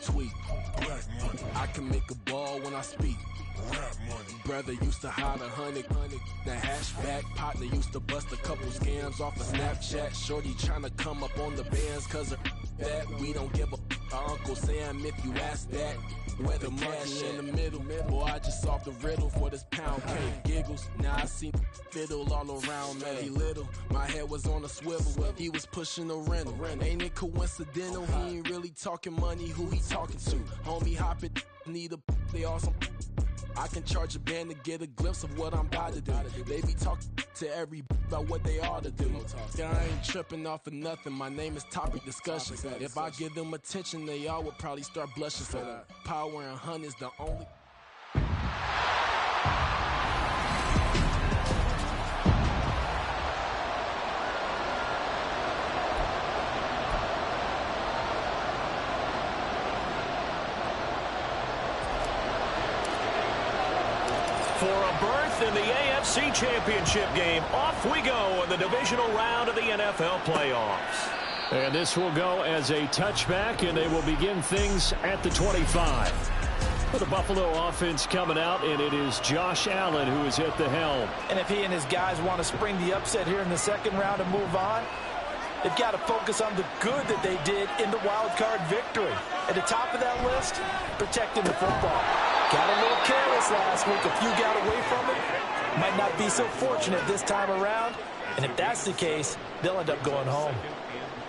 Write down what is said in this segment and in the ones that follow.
tweet. I can make a ball when I speak. Brother used to hide 100. The hatchback partner used to bust a couple scams off of Snapchat. Shorty tryna come up on the bands cause of that. We don't give a Uncle Sam if you ask that. Where the monkey in the middle. Boy, I just solved the riddle for this pound cake. Giggles, now I see fiddle all around me. Little, my head was on a swivel. He was pushing a rental. Ain't it coincidental? He ain't really talking money. Who he talking to? Homie hopping, need a they awesome. I can charge a band to get a glimpse of what I'm about to do. They be talking to every about what they ought to do. Yeah, I ain't tripping off of nothing. My name is topic discussion. If I give them attention, they all would probably start blushing. So power and hunt is the only. For a berth in the AFC Championship game, off we go in the divisional round of the NFL playoffs. And this will go as a touchback, and they will begin things at the 25. For the Buffalo offense coming out, and it is Josh Allen who is at the helm. And if he and his guys want to spring the upset here in the second round and move on, they've got to focus on the good that they did in the wild card victory. At the top of that list, protecting the football. Got a little careless last week. A few got away from it. Might not be so fortunate this time around. And if that's the case, they'll end up going home.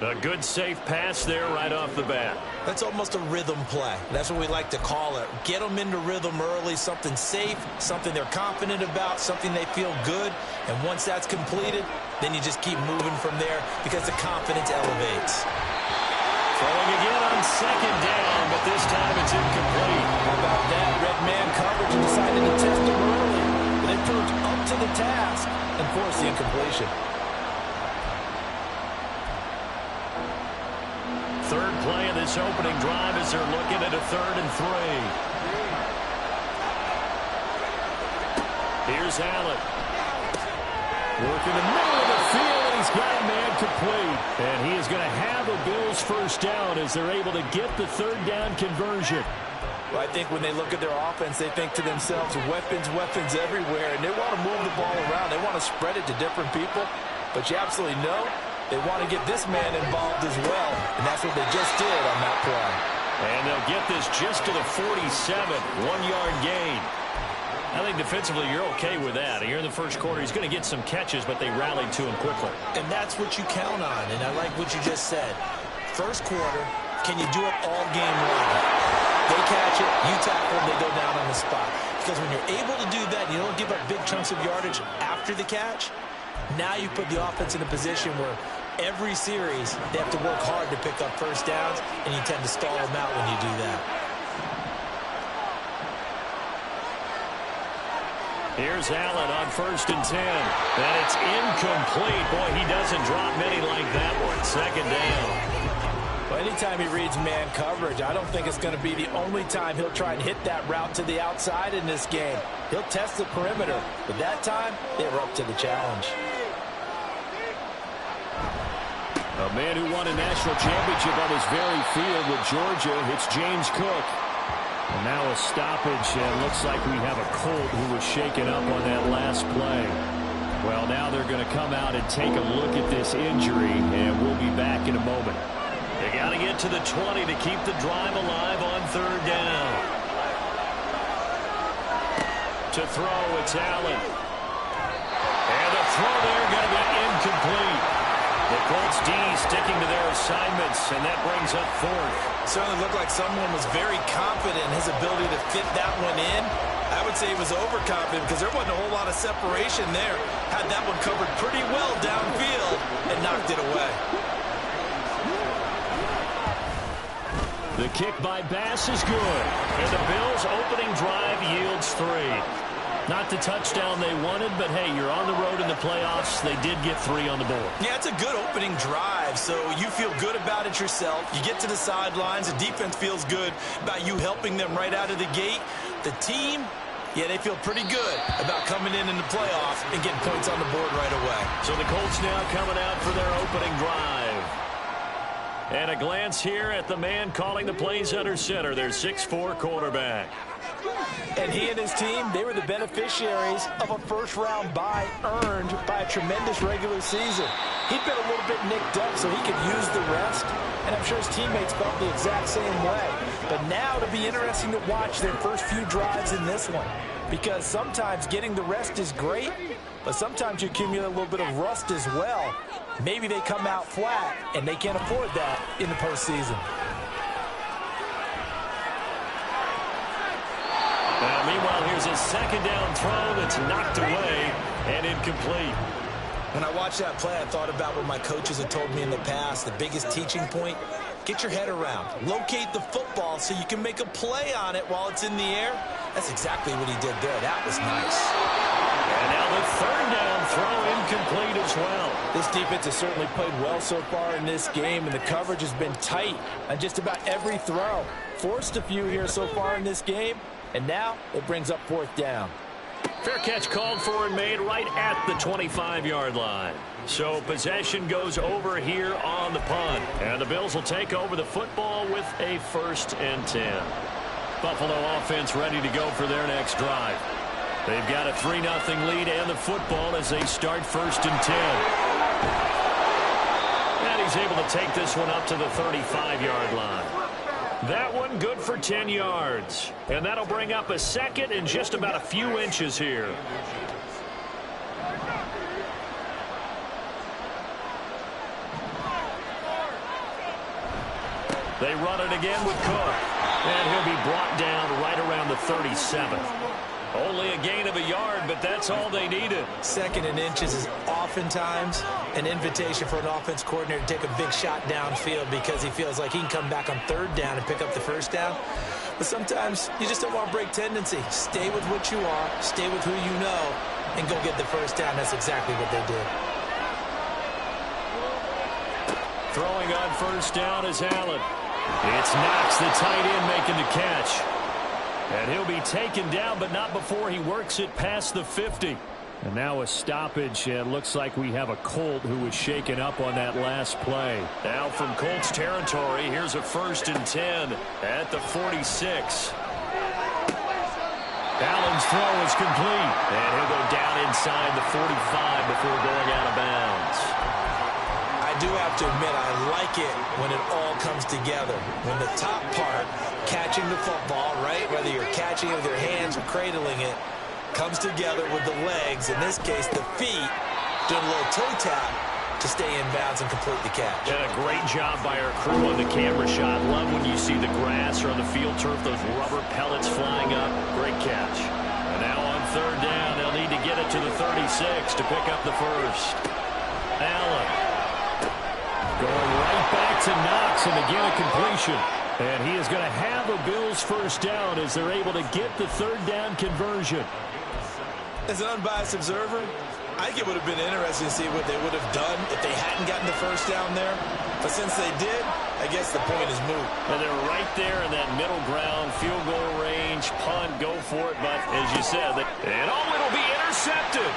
A good safe pass there right off the bat. That's almost a rhythm play. That's what we like to call it. Get them into rhythm early, something safe, something they're confident about, something they feel good. And once that's completed, then you just keep moving from there because the confidence elevates. Throwing again on second down, but this time it's incomplete. How about that? Red man coverage and decided to test him early. But they proved up to the task and forced the incompletion. Third play of this opening drive as they're looking at a 3rd and 3. Here's Allen. Working the middle of the field, and he's got a man complete. And he is going to have a Bills first down as they're able to get the 3rd down conversion. Well, I think when they look at their offense, they think to themselves, weapons everywhere, and they want to move the ball around. They want to spread it to different people, but you absolutely know they want to get this man involved as well, and that's what they just did on that play. And they'll get this just to the 47, 1-yard gain. I think defensively you're okay with that. Here in the first quarter, he's going to get some catches, but they rallied to him quickly. And that's what you count on, and I like what you just said. First quarter, can you do it all game long? They catch it, you tackle them, they go down on the spot. Because when you're able to do that, you don't give up big chunks of yardage after the catch, now you put the offense in a position where every series they have to work hard to pick up first downs, and you tend to stall them out when you do that. Here's Allen on 1st and 10. And it's incomplete. Boy, he doesn't drop many like that one. 2nd down. Well, anytime he reads man coverage, I don't think it's going to be the only time he'll try and hit that route to the outside in this game. He'll test the perimeter, but that time they were up to the challenge. A man who won a national championship on this very field with Georgia. It's James Cook. And now a stoppage, and looks like we have a Colt who was shaken up on that last play. Well, now they're going to come out and take a look at this injury, and we'll be back in a moment. They got to get to the 20 to keep the drive alive on 3rd down. To throw, it's Allen. And the throw there going to be incomplete. The Colts D sticking to their assignments, and that brings up 4th. Certainly looked like someone was very confident in his ability to fit that one in. I would say he was overconfident because there wasn't a whole lot of separation there. Had that one covered pretty well downfield and knocked it away. The kick by Bass is good, and the Bills' opening drive yields 3. Not the touchdown they wanted, but hey, you're on the road in the playoffs. They did get 3 on the board. Yeah, it's a good opening drive, so you feel good about it yourself. You get to the sidelines. The defense feels good about you helping them right out of the gate. The team, yeah, they feel pretty good about coming in the playoffs and getting points on the board right away. So the Colts now coming out for their opening drive. And a glance here at the man calling the plays under center, their 6'4" quarterback. And he and his team, they were the beneficiaries of a first-round bye earned by a tremendous regular season. He'd been a little bit nicked up so he could use the rest, and I'm sure his teammates felt the exact same way. But now it'll be interesting to watch their first few drives in this one, because sometimes getting the rest is great, but sometimes you accumulate a little bit of rust as well. Maybe they come out flat, and they can't afford that in the postseason. Meanwhile, here's a second down throw that's knocked away and incomplete. When I watched that play, I thought about what my coaches had told me in the past. The biggest teaching point, get your head around. Locate the football so you can make a play on it while it's in the air. That's exactly what he did there. That was nice. And now the third down throw incomplete as well. This defense has certainly played well so far in this game, and the coverage has been tight on just about every throw. Forced a few here so far in this game, and now it brings up fourth down. Fair catch called for and made right at the 25-yard line. So possession goes over here on the punt. And the Bills will take over the football with a 1st and 10. Buffalo offense ready to go for their next drive. They've got a 3-0 lead and the football as they start 1st and 10. And he's able to take this one up to the 35-yard line. That one good for 10 yards. And that'll bring up a 2nd and just about a few inches here. They run it again with Cook. And he'll be brought down right around the 37. Only a gain of a yard, but that's all they needed. 2nd and inches is oftentimes an invitation for an offense coordinator to take a big shot downfield because he feels like he can come back on 3rd down and pick up the 1st down. But sometimes you just don't want to break tendency. Stay with what you are, stay with who you know, and go get the 1st down. That's exactly what they did. Throwing on 1st down is Allen. It's Knox, the tight end, making the catch. And he'll be taken down, but not before he works it past the 50. And now a stoppage, and looks like we have a Colt who was shaken up on that last play. Now from Colts territory, here's a 1st and 10 at the 46. Allen's throw is complete, and he'll go down inside the 45 before going out of bounds. I do have to admit, I like it when it all comes together. When the top part, catching the football, right, whether you're catching it with your hands or cradling it, comes together with the legs, in this case the feet, doing a little toe tap to stay in bounds and complete the catch. And a great job by our crew on the camera shot. Love when you see the grass or on the field turf, those rubber pellets flying up. Great catch. And now on 3rd down, they'll need to get it to the 36 to pick up the 1st. Allen going right back to Knox, and again a completion. And he is going to have a Bills 1st down as they're able to get the 3rd down conversion. As an unbiased observer, I think it would have been interesting to see what they would have done if they hadn't gotten the 1st down there. But since they did, I guess the point is moot. And they're right there in that middle ground, field goal range, punt, go for it. But as you said, it'll be intercepted.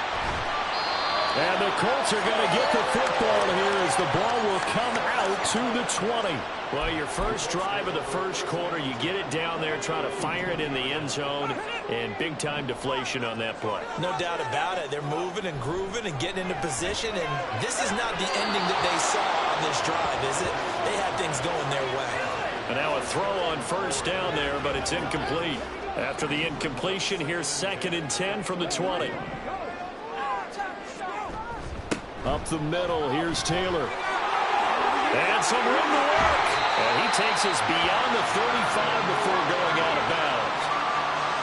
And the Colts are going to get the football here as the ball will come out to the 20. Well, your first drive of the 1st quarter, you get it down there, try to fire it in the end zone, and big-time deflation on that play. No doubt about it. They're moving and grooving and getting into position, and this is not the ending that they saw on this drive, is it? They had things going their way. And now a throw on 1st down there, but it's incomplete. After the incompletion, here's 2nd and 10 from the 20. Up the middle, here's Taylor. And some room to work. And he takes us beyond the 35 before going out of bounds.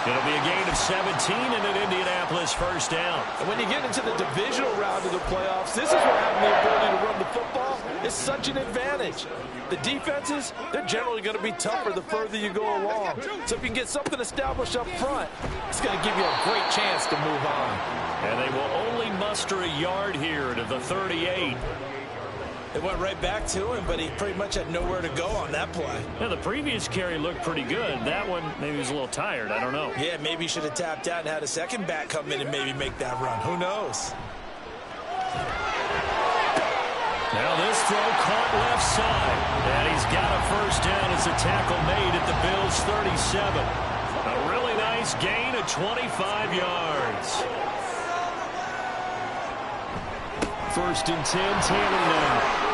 It'll be a gain of 17 and an Indianapolis 1st down. And when you get into the divisional round of the playoffs, this is where having the ability to run the football is such an advantage. The defenses, they're generally going to be tougher the further you go along. So if you can get something established up front, it's going to give you a great chance to move on. And they will only muster a yard here to the 38. It went right back to him, but he pretty much had nowhere to go on that play. Yeah, the previous carry looked pretty good. That one, maybe he was a little tired. I don't know. Yeah, maybe he should have tapped out and had a second back come in and maybe make that run. Who knows? Now this throw caught left side. And he's got a first down as a tackle made at the Bills' 37. A really nice gain of 25 yards. First and 10, Taylor now.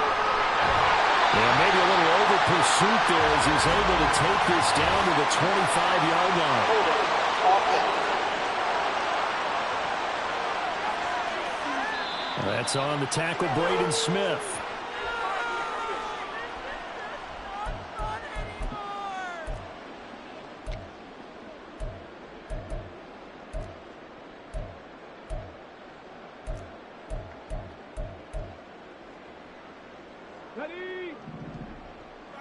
Yeah, maybe a little over pursuit there as he's able to take this down to the 25-yard line. That's on the tackle, Braden Smith. Ready?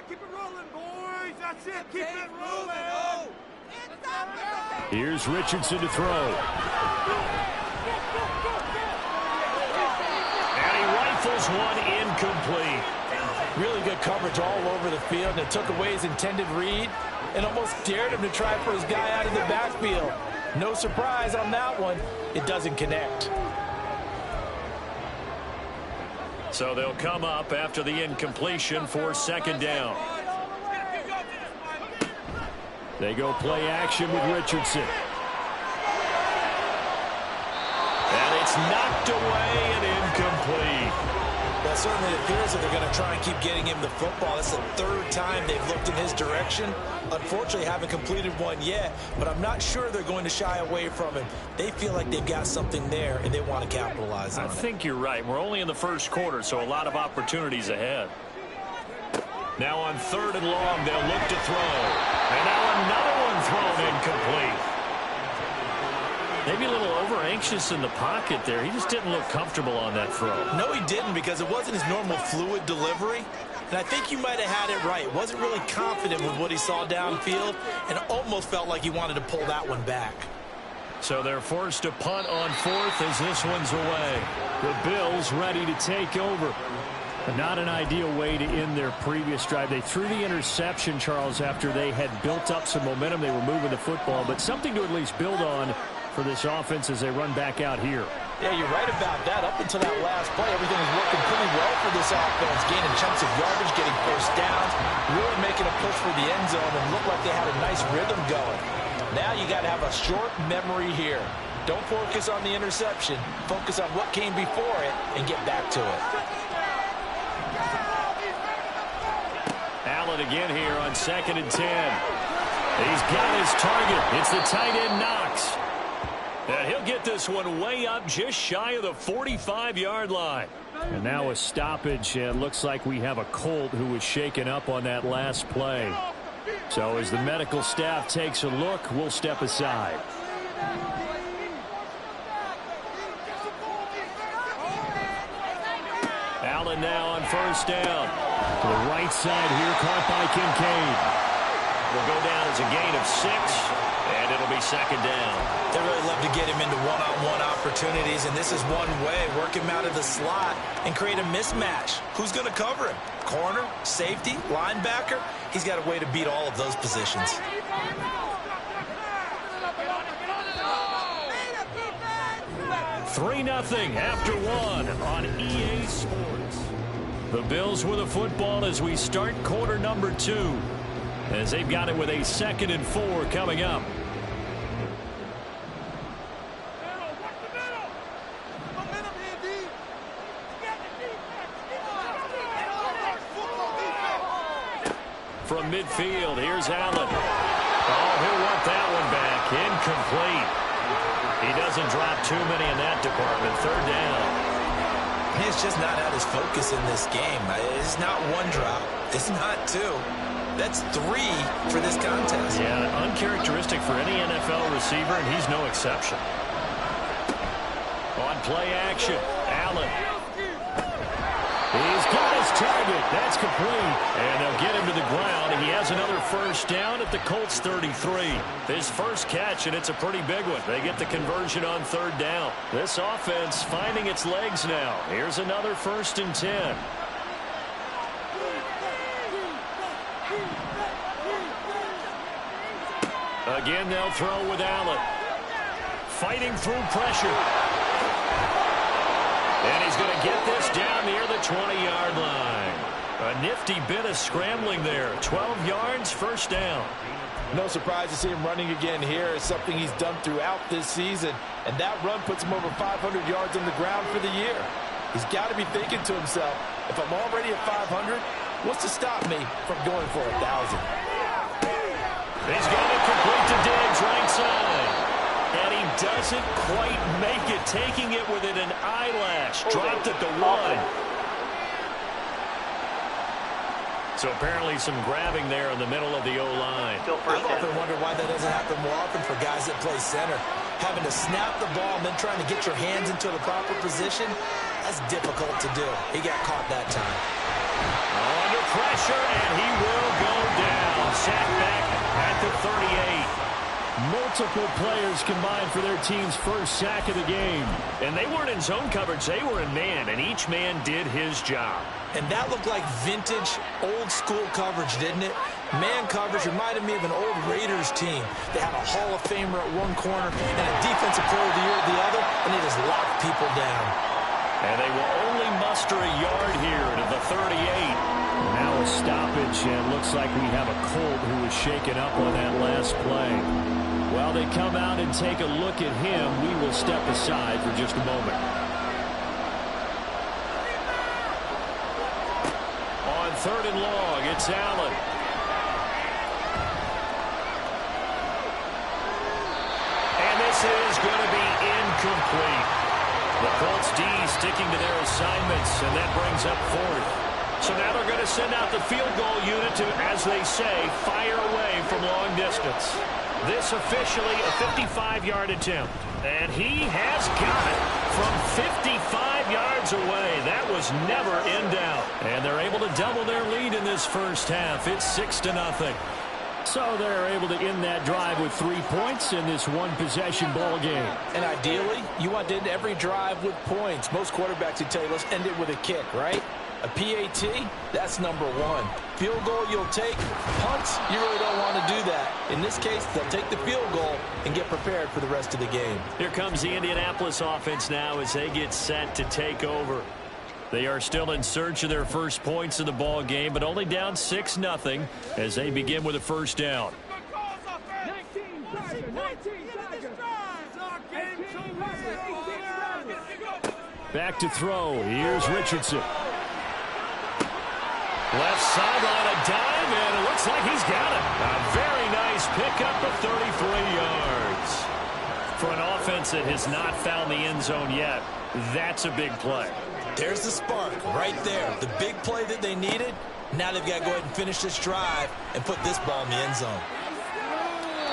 Keep it rolling, boys. That's it. Keep it rolling. Here's Richardson to throw. And he rifles one incomplete. Really good coverage all over the field, and it took away his intended read and almost dared him to try for his guy out of the backfield. No surprise on that one. It doesn't connect. So they'll come up after the incompletion for second down. They go play action with Richardson. And it's knocked away and incomplete. Well, certainly it appears that they're going to try and keep getting him the football. That's the third time they've looked in his direction. Unfortunately, haven't completed one yet, but I'm not sure they're going to shy away from him. They feel like they've got something there, and they want to capitalize on it. I think you're right. We're only in the first quarter, so a lot of opportunities ahead. Now on third and long, they'll look to throw. And now another one thrown incomplete. Maybe a little over-anxious in the pocket there. He just didn't look comfortable on that throw. No, he didn't, because it wasn't his normal fluid delivery. And I think you might have had it right. Wasn't really confident with what he saw downfield and almost felt like he wanted to pull that one back. So they're forced to punt on fourth as this one's away. The Bills ready to take over. But not an ideal way to end their previous drive. They threw the interception, Charles, after they had built up some momentum. They were moving the football, but something to at least build on for this offense as they run back out here. Yeah, you're right about that. Up until that last play, everything was working pretty well for this offense. Gaining chunks of yardage, getting first downs, really making a push for the end zone, and looked like they had a nice rhythm going. Now you got to have a short memory here. Don't focus on the interception. Focus on what came before it and get back to it. Allen again here on 2nd and 10. He's got his target. It's the tight end Knox. And he'll get this one way up just shy of the 45-yard line. And now a stoppage. It looks like we have a Colt who was shaken up on that last play. So as the medical staff takes a look, we'll step aside. Allen now on first down. To the right side here, caught by Kincaid. Will go down as a gain of 6, and it'll be second down. They really love to get him into one-on-one opportunities, and this is one way. Work him out of the slot and create a mismatch. Who's going to cover him? Corner, safety, linebacker? He's got a way to beat all of those positions. 3-0 after 1 on EA Sports. The Bills with a football as we start quarter number 2. As they've got it with a 2nd and 4 coming up. From midfield, here's Allen. Oh, he'll want that one back. Incomplete. He doesn't drop too many in that department. Third down. He's just not at his focus in this game. It's not one drop. It's not 2. That's 3 for this contest. Yeah, uncharacteristic for any NFL receiver, and he's no exception. On play action, Allen. He's got his target. That's complete. And they'll get him to the ground. He has another first down at the Colts 33. His first catch, and it's a pretty big one. They get the conversion on third down. This offense finding its legs now. Here's another 1st and 10. Again, they'll throw with Allen. Fighting through pressure. And he's going to get this down near the 20-yard line. A nifty bit of scrambling there. 12 yards, first down. No surprise to see him running again here. It's something he's done throughout this season. And that run puts him over 500 yards on the ground for the year. He's got to be thinking to himself, if I'm already at 500, what's to stop me from going for 1,000? He's got it complete to Diggs, right side. And he doesn't quite make it, taking it within an eyelash. Dropped at the 1. So apparently some grabbing there in the middle of the O-line. I've often wondered why that doesn't happen more often for guys that play center. Having to snap the ball and then trying to get your hands into the proper position, that's difficult to do. He got caught that time. Under pressure, and he will go down. Sacked back at the 38. Multiple players combined for their team's first sack of the game. And they weren't in zone coverage. They were in man, and each man did his job. And that looked like vintage, old-school coverage, didn't it? Man coverage reminded me of an old Raiders team. They had a Hall of Famer at one corner and a defensive player of the year at the other, and they just locked people down. And they will only muster a yard here to the 38. Now a stoppage, and looks like we have a Colt who was shaken up on that last play. While they come out and take a look at him, we will step aside for just a moment. On 3rd and long, it's Allen. And this is going to be incomplete. The Colts D sticking to their assignments, and that brings up 4th. So now they're going to send out the field goal unit to, as they say, fire away from long distance. This officially a 55-yard attempt. And he has got it from 55 yards away. That was never in doubt. And they're able to double their lead in this first half. It's 6-0. So they're able to end that drive with 3 points in this one-possession ball game. And ideally, you want to end every drive with points. Most quarterbacks would tell you, let's end it with a kick, right? A PAT, that's number 1. Field goal you'll take. Punts, you really don't want to do that. In this case, they'll take the field goal and get prepared for the rest of the game. Here comes the Indianapolis offense now as they get set to take over. They are still in search of their first points in the ball game, but only down 6-0 as they begin with a first down. 19 Back to throw. Here's Richardson. Left sideline, a dive, and it looks like he's got it. A very nice pickup of 33 yards. For an offense that has not found the end zone yet, that's a big play. There's the spark right there. The big play that they needed. Now they've got to go ahead and finish this drive and put this ball in the end zone.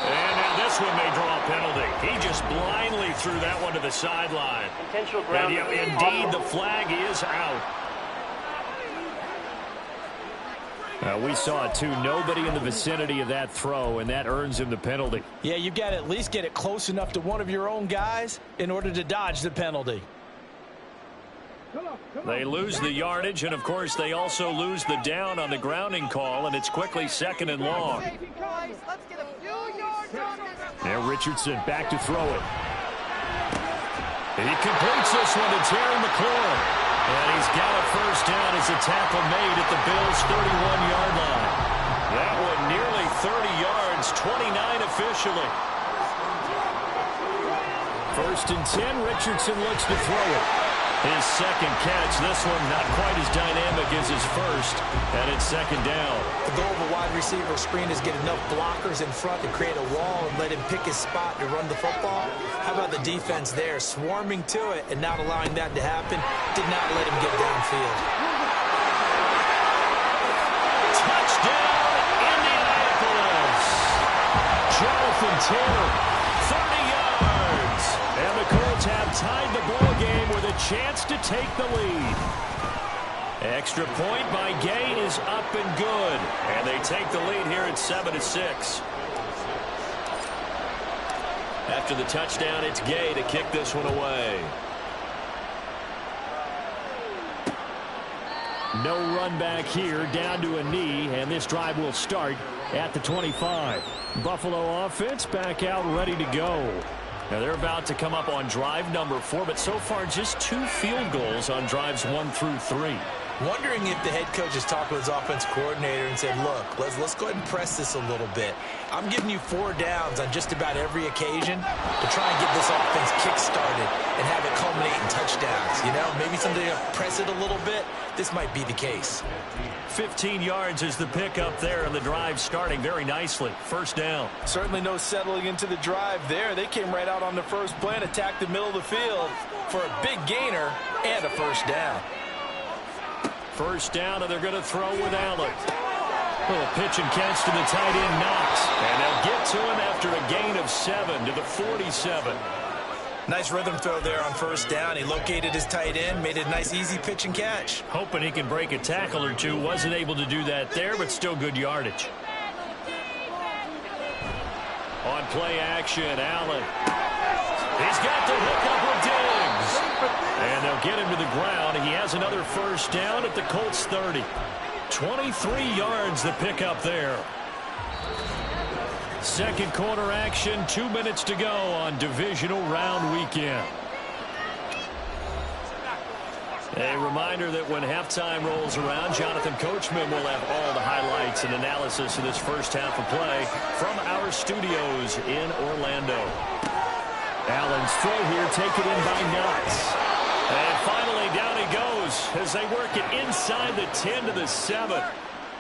And now this one may draw a penalty. He just blindly threw that one to the sideline. Intentional ground. And indeed, the flag is out. We saw it, too. Nobody in the vicinity of that throw, and that earns him the penalty. Yeah, you've got to at least get it close enough to one of your own guys in order to dodge the penalty. They lose the yardage, and, of course, they also lose the down on the grounding call, and it's quickly 2nd and long. Now Richardson back to throw it. He completes this one to Terry McLaurin. And he's got a first down as a tackle made at the Bills' 31-yard line. That one nearly 30 yards, 29 officially. 1st and 10, Richardson looks to throw it. His second catch, this one not quite as dynamic as his first, and it's 2nd down. The goal of a wide receiver screen is get enough blockers in front to create a wall and let him pick his spot to run the football. How about the defense there, swarming to it and not allowing that to happen? Did not let him get downfield. Touchdown, Indianapolis! Jonathan Taylor, 30 yards. And the Colts have tied the ball game with a chance to take the lead. Extra point by Gay is up and good. And they take the lead here at 7-6. After the touchdown, it's Gay to kick this one away. No run back here, down to a knee, and this drive will start at the 25. Buffalo offense back out ready to go. Now they're about to come up on drive number 4, but so far just 2 field goals on drives 1 through 3. Wondering if the head coach has talked with his offense coordinator and said, look, let's go ahead and press this a little bit. I'm giving you 4 downs on just about every occasion to try and get this offense kick-started and have it culminate in touchdowns. You know, maybe someday to press it a little bit. This might be the case. 15 yards is the pickup there, and the drive starting very nicely. First down. Certainly no settling into the drive there. They came right out on the first play and attacked the middle of the field for a big gainer and a first down. First down, and they're going to throw with Allen. Little pitch and catch to the tight end, Knox. And they'll get to him after a gain of 7 to the 47. Nice rhythm throw there on first down. He located his tight end, made a nice easy pitch and catch. Hoping he can break a tackle or two. Wasn't able to do that there, but still good yardage. On play action, Allen. He's got the hook up with Diggs. And they'll get him to the ground. He has another first down at the Colts 30. 23 yards the pickup there. Second quarter action, 2 minutes to go on divisional round weekend. A reminder that when halftime rolls around, Jonathan Coachman will have all the highlights and analysis of this first half of play from our studios in Orlando. Allen's throw here taken in by Knox. And finally down he goes as they work it inside the 10 to the 7.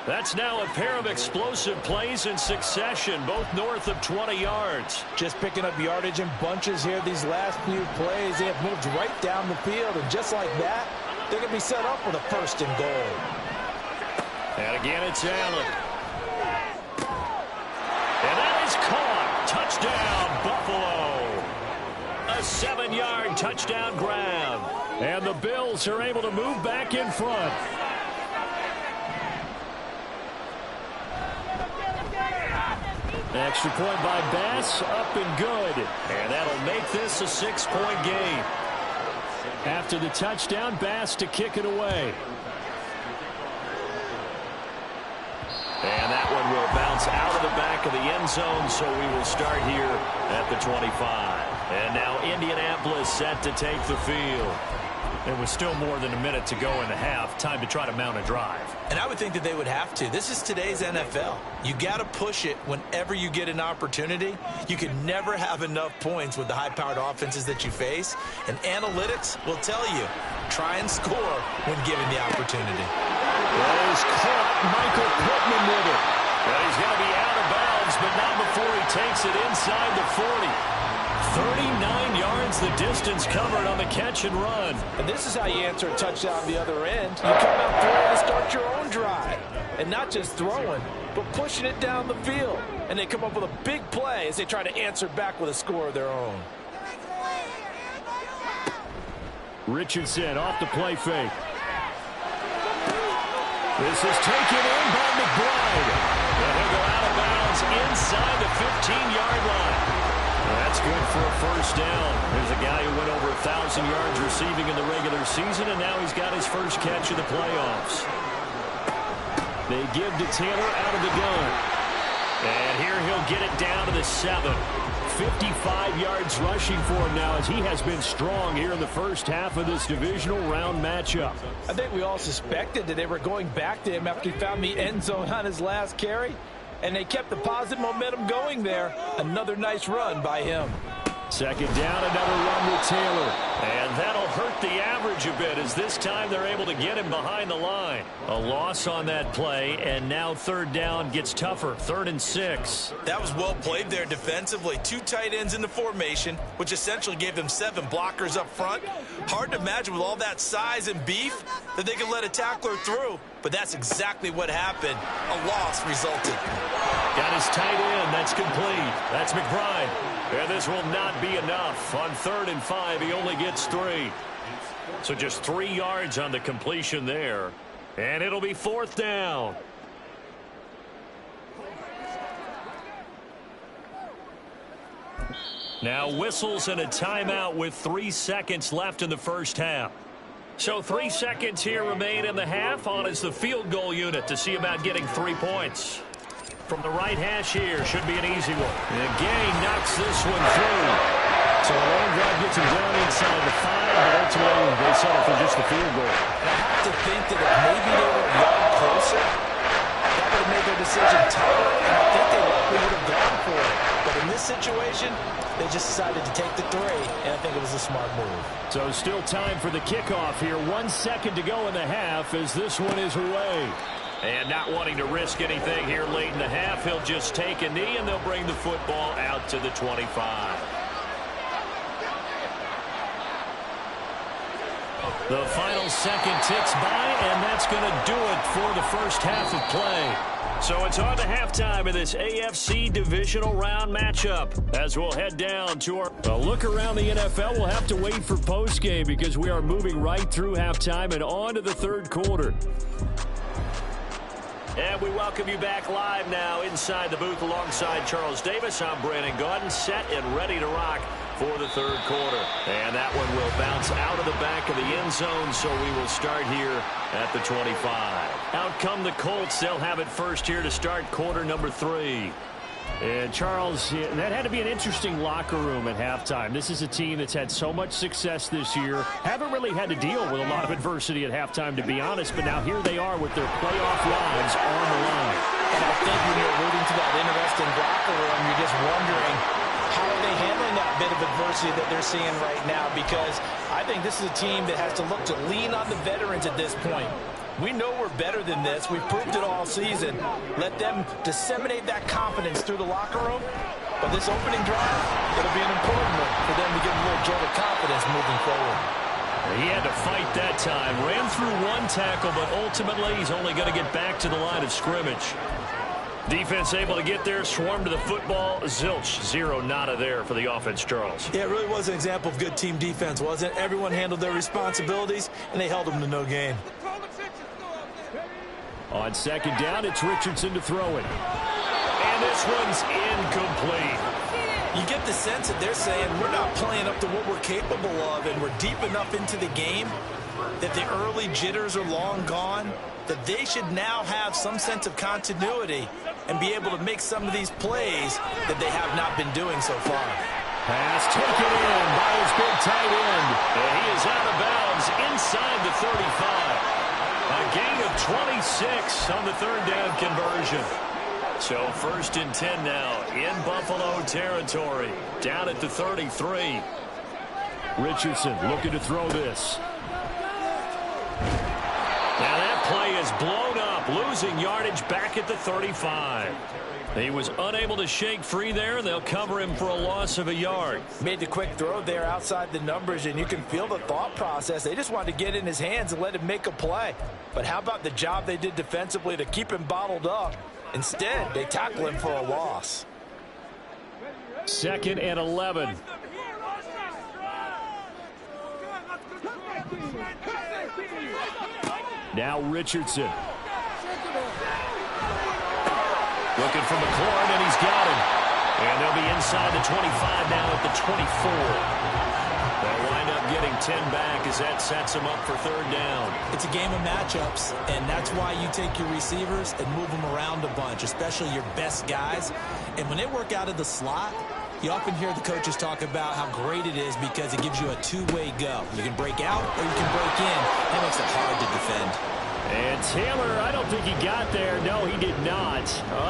That's now a pair of explosive plays in succession, both north of 20 yards. Just picking up yardage in bunches here these last few plays. They have moved right down the field, and just like that, they're going to be set up with a first and goal. And again, it's Allen. And that is caught. Touchdown, Buffalo. A 7-yard touchdown grab. And the Bills are able to move back in front. Extra point by Bass, up and good. And that'll make this a 6-point game. After the touchdown, Bass to kick it away. And that one will bounce out of the back of the end zone, so we will start here at the 25. And now Indianapolis set to take the field. There was still more than a minute to go in the half. Time to try to mount a drive. And I would think that they would have to. This is today's NFL. You got to push it whenever you get an opportunity. You can never have enough points with the high-powered offenses that you face. And analytics will tell you, try and score when given the opportunity. He's caught Michael Pittman with it. Well, he's going to be out of bounds, but not before he takes it inside the 40. 39 yards the distance covered on the catch and run. And this is how you answer a touchdown the other end. You come out throwing to start your own drive. And not just throwing, but pushing it down the field. And they come up with a big play as they try to answer back with a score of their own. Richardson off the play fake. This is taken in by McBride. And he'll go out of bounds inside the 15-yard line. That's good for a first down. There's a guy who went over 1,000 yards receiving in the regular season, and now he's got his first catch of the playoffs. They give to Taylor out of the gun. And here he'll get it down to the 7. 55 yards rushing for him now as he has been strong here in the first half of this divisional round matchup. I think we all suspected that they were going back to him after he found the end zone on his last carry. And they kept the positive momentum going there. Another nice run by him. Second down, another run with Taylor. And that'll hurt the average a bit as this time they're able to get him behind the line. A loss on that play, and now third down gets tougher. 3rd and 6. That was well played there defensively. 2 tight ends in the formation, which essentially gave them 7 blockers up front. Hard to imagine with all that size and beef that they could let a tackler through. But that's exactly what happened. A loss resulted. Got his tight end. That's complete. That's McBride. And this will not be enough. On 3rd and 5, he only gets 3. So just 3 yards on the completion there. And it'll be 4th down. Now whistles and a timeout with 3 seconds left in the first half. So 3 seconds here remain in the half. On is the field goal unit to see about getting 3 points. From the right hash here, should be an easy one. And Gay knocks this one through. So a long drive gets him down inside the 5, but ultimately they settle for just the field goal. I have to think that if maybe they were a yard closer, that would have made their decision tighter, and I think they likely would have gone for it. But in this situation, they just decided to take the 3, and I think it was a smart move. So still time for the kickoff here. 1 second to go in the half as this one is away. And not wanting to risk anything here late in the half, he'll just take a knee, and they'll bring the football out to the 25. The final second ticks by, and that's going to do it for the first half of play. So it's on to halftime of this AFC divisional round matchup. As we'll head down to our look around the NFL, we'll have to wait for postgame because we are moving right through halftime and on to the third quarter. And we welcome you back live now inside the booth alongside Charles Davis. I'm Brandon Gaudin, set and ready to rock for the third quarter. And that one will bounce out of the back of the end zone, so we will start here at the 25. Out come the Colts. They'll have it first here to start quarter number 3. And Charles, that had to be an interesting locker room at halftime. This is a team that's had so much success this year. Haven't really had to deal with a lot of adversity at halftime, to be honest. But now here they are with their playoff lives on the line. And I think when you're alluding to that interesting locker room, you're just wondering, how are they handling that bit of adversity that they're seeing right now? Because I think this is a team that has to look to lean on the veterans at this point. We know we're better than this. We've proved it all season. Let them disseminate that confidence through the locker room. But this opening drive, it'll be an important one for them to get a little jolt of confidence moving forward. He had to fight that time. Ran through 1 tackle, but ultimately he's only going to get back to the line of scrimmage. Defense able to get there, swarm to the football. Zilch, 0 nada there for the offense, Charles. Yeah, it really was an example of good team defense, wasn't it? Everyone handled their responsibilities, and they held them to no gain. On second down, it's Richardson to throw it. And this one's incomplete. You get the sense that they're saying we're not playing up to what we're capable of, and we're deep enough into the game that the early jitters are long gone, that they should now have some sense of continuity and be able to make some of these plays that they have not been doing so far. Pass taken in by his big tight end. And he is out of bounds inside the 35. A gain of 26 on the third down conversion. So 1st and 10 now in Buffalo territory. Down at the 33. Richardson looking to throw this. Now that play is blown up, losing yardage back at the 35. He was unable to shake free there. They'll cover him for a loss of a yard. Made the quick throw there outside the numbers, and you can feel the thought process. They just wanted to get in his hands and let him make a play. But how about the job they did defensively to keep him bottled up? Instead, they tackle him for a loss. 2nd and 11. Now Richardson. Looking for McLaurin, and he's got him. And they'll be inside the 25 now at the 24. They'll wind up getting 10 back as that sets them up for third down. It's a game of matchups, and that's why you take your receivers and move them around a bunch, especially your best guys. And when they work out of the slot, you often hear the coaches talk about how great it is because it gives you a two-way go. You can break out or you can break in. That makes it hard to defend. And Taylor, I don't think he got there. No, he did not.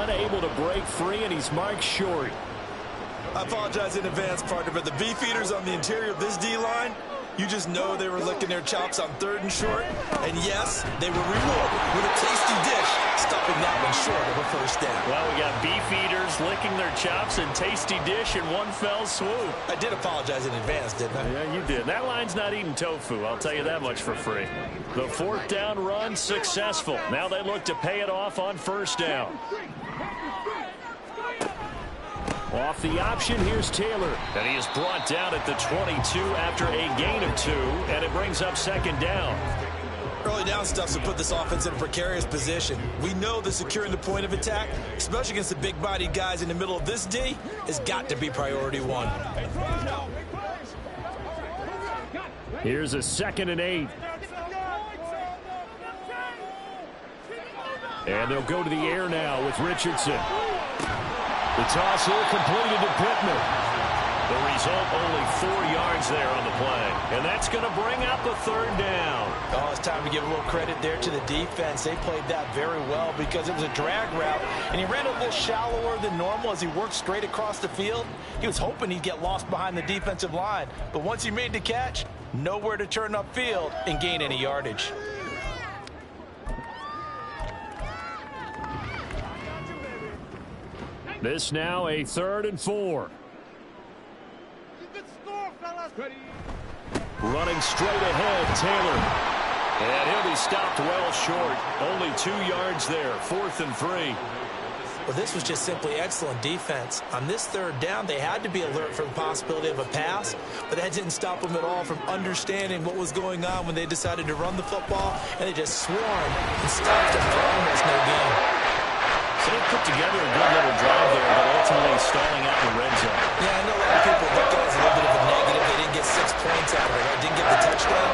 Unable to break free, and he's marked short. I apologize in advance, partner, but the beefeaters on the interior of this D-line, you just know they were licking their chops on 3rd and short. And yes, they were rewarded with a tasty dish, stuffing that one short of a first down. Well, we got beefeaters licking their chops and tasty dish in one fell swoop. I did apologize in advance, didn't I? Yeah, you did. That line's not eating tofu, I'll tell you that much for free. The 4th down run successful. Now they look to pay it off on 1st down. Off the option, here's Taylor. And he is brought down at the 22 after a gain of 2, and it brings up 2nd down. Early down stuff to put this offense in a precarious position. We know that securing the point of attack, especially against the big-bodied guys in the middle of this D, has got to be priority 1. Here's a 2nd and 8. And they'll go to the air now with Richardson. The toss here completed to Pittman. The result, only 4 yards there on the play. And that's going to bring up a third down. Oh, it's time to give a little credit there to the defense. They played that very well because it was a drag route, and he ran a little shallower than normal as he worked straight across the field. He was hoping he'd get lost behind the defensive line, but once he made the catch, nowhere to turn upfield and gain any yardage. This now a 3rd and 4. Running straight ahead, Taylor. And he'll be stopped well short. Only 2 yards there, 4th and 3. Well, this was just simply excellent defense. On this 3rd down, they had to be alert for the possibility of a pass, but that didn't stop them at all from understanding what was going on when they decided to run the football, and they just swarmed and stopped them for almost no gain. So they put together a good little drive there, but ultimately stalling out in the red zone. Yeah, I know a lot of people look at it as a little bit of a negative. They didn't get 6 points out of it. Right? Didn't get the touchdown.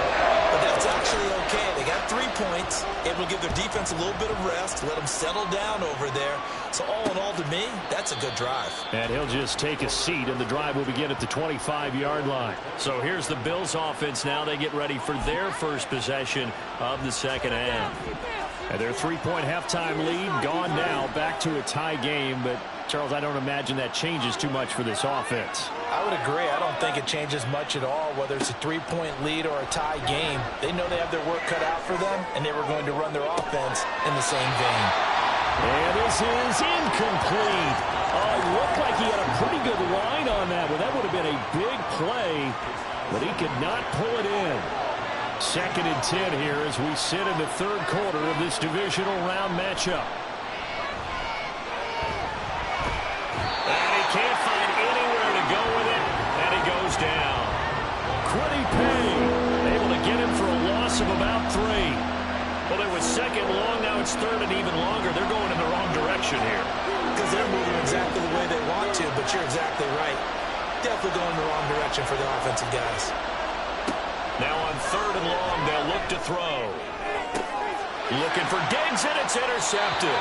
But that's actually okay. They got 3 points. Able to give their defense a little bit of rest, let them settle down over there. So all in all, to me, that's a good drive. And he'll just take a seat, and the drive will begin at the 25-yard line. So here's the Bills offense now. They get ready for their first possession of the second half. And their 3-point halftime lead gone now, back to a tie game. But, Charles, I don't imagine that changes too much for this offense. I would agree. I don't think it changes much at all, whether it's a 3-point lead or a tie game. They know they have their work cut out for them, and they were going to run their offense in the same vein. And this is incomplete. Looked like he had a pretty good line on that one. That would have been a big play, but he could not pull it in. 2nd and 10 here as we sit in the 3rd quarter of this divisional round matchup. And he can't find anywhere to go with it, and he goes down. Quiddy Pay able to get him for a loss of about 3. Well, it was 2nd long, now it's 3rd and even longer. They're going in the wrong direction here. Because they're moving exactly the way they want to, but you're exactly right. Definitely going in the wrong direction for the offensive guys. Now on 3rd and long, they'll look to throw. Looking for Diggs, and it's intercepted.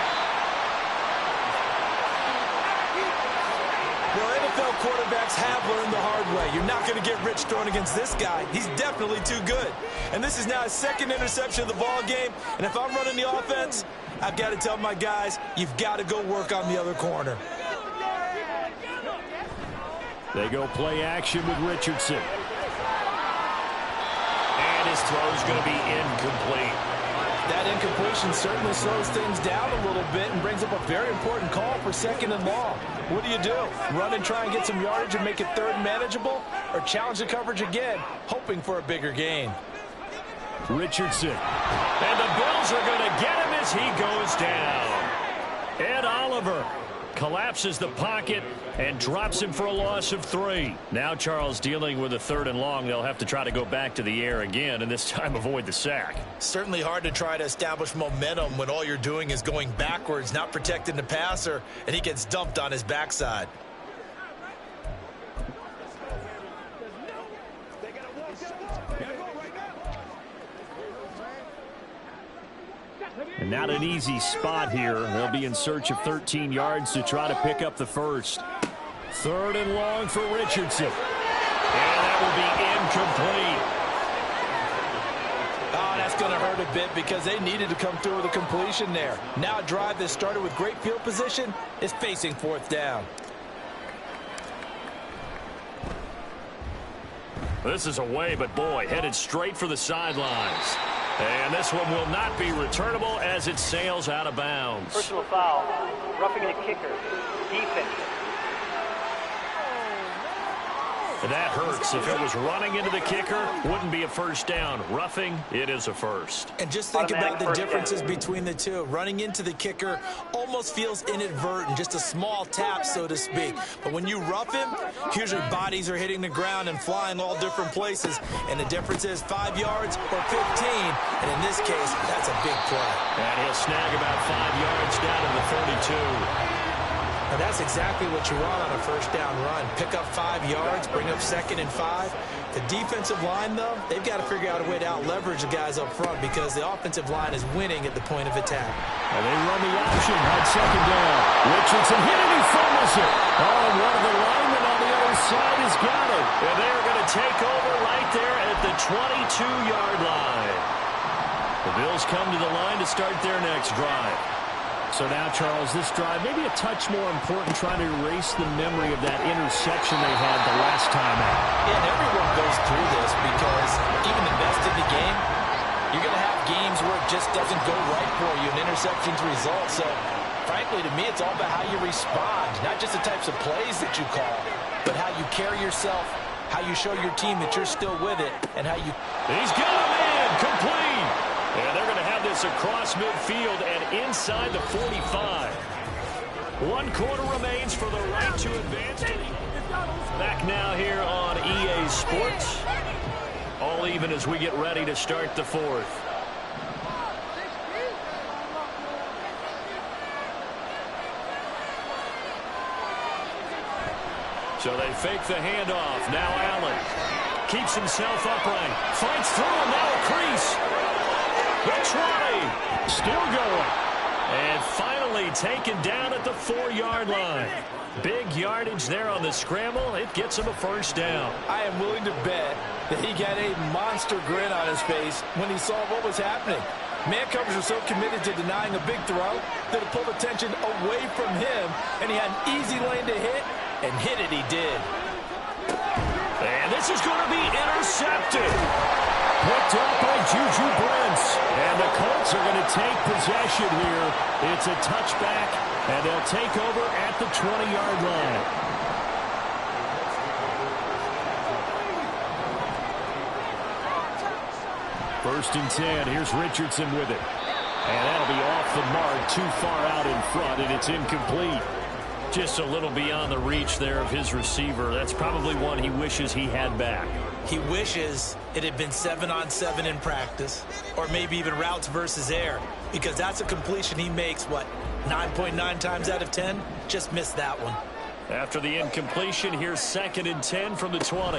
Well, NFL quarterbacks have learned the hard way. You're not going to get rich throwing against this guy. He's definitely too good. And this is now his 2nd interception of the ball game. And if I'm running the offense, I've got to tell my guys, you've got to go work on the other corner. They go play action with Richardson. And his throw's going to be incomplete. That incompletion certainly slows things down a little bit and brings up a very important call for 2nd and long. What do? Run and try and get some yardage and make it 3rd manageable, or challenge the coverage again, hoping for a bigger gain? Richardson. And the Bills are going to get him as he goes down. Ed Oliver collapses the pocket and drops him for a loss of 3. Now Charles dealing with a 3rd and long. They'll have to try to go back to the air again, and this time avoid the sack. Certainly hard to try to establish momentum when all you're doing is going backwards, not protecting the passer, and he gets dumped on his backside. And not an easy spot here. They'll be in search of 13 yards to try to pick up the first. 3rd and long for Richardson. And that will be incomplete. Oh, that's going to hurt a bit because they needed to come through with a completion there. Now a drive that started with great field position is facing 4th down. This is away, but boy, headed straight for the sidelines. And this one will not be returnable as it sails out of bounds. Personal foul, roughing the kicker, defense. That hurts. If it was running into the kicker, wouldn't be a first down. Roughing, it is a first. And just think about the differences between the two. Running into the kicker almost feels inadvertent, just a small tap, so to speak. But when you rough him, usually bodies are hitting the ground and flying all different places. And the difference is 5 yards or 15. And in this case, that's a big play. And he'll snag about 5 yards down to the 32. And that's exactly what you want on a first down run. Pick up 5 yards, bring up 2nd and 5. The defensive line, though, they've got to figure out a way to out-leverage the guys up front because the offensive line is winning at the point of attack. And they run the option on 2nd down. Richardson hit and he fumbles it. Oh, one of the linemen on the other side has got And they're going to take over right there at the 22-yard line. The Bills come to the line to start their next drive. So now, Charles, this drive maybe a touch more important, trying to erase the memory of that interception they had the last time out. Yeah, and everyone goes through this because even the best in the game, you're going to have games where it just doesn't go right for you, and interceptions result. So, frankly, to me, it's all about how you respond, not just the types of plays that you call, but how you carry yourself, how you show your team that you're still with it, and how you... He's got him in, complete. And they're going to have this across midfield and inside the 45. 1 quarter remains for the right to advance. Back now here on EA Sports. All even as we get ready to start the fourth. So they fake the handoff. Now Allen keeps himself upright. Fights through and now a crease. The 20, still going, and finally taken down at the 4-yard line. Big yardage there on the scramble. It gets him a first down. I am willing to bet that he got a monster grin on his face when he saw what was happening. Man coverage was so committed to denying a big throw that it pulled attention away from him, and he had an easy lane to hit, and hit it he did. And this is going to be intercepted. Picked up by Juju Brents. And the Colts are going to take possession here. It's a touchback, and they'll take over at the 20-yard line. First and 10. Here's Richardson with it. And that'll be off the mark, too far out in front, and it's incomplete. Just a little beyond the reach there of his receiver. That's probably one he wishes he had back. He wishes it had been 7-on-7 in practice, or maybe even routes versus air, because that's a completion he makes, 9.9 times out of 10? Just missed that one. After the incompletion, here's 2nd and 10 from the 20.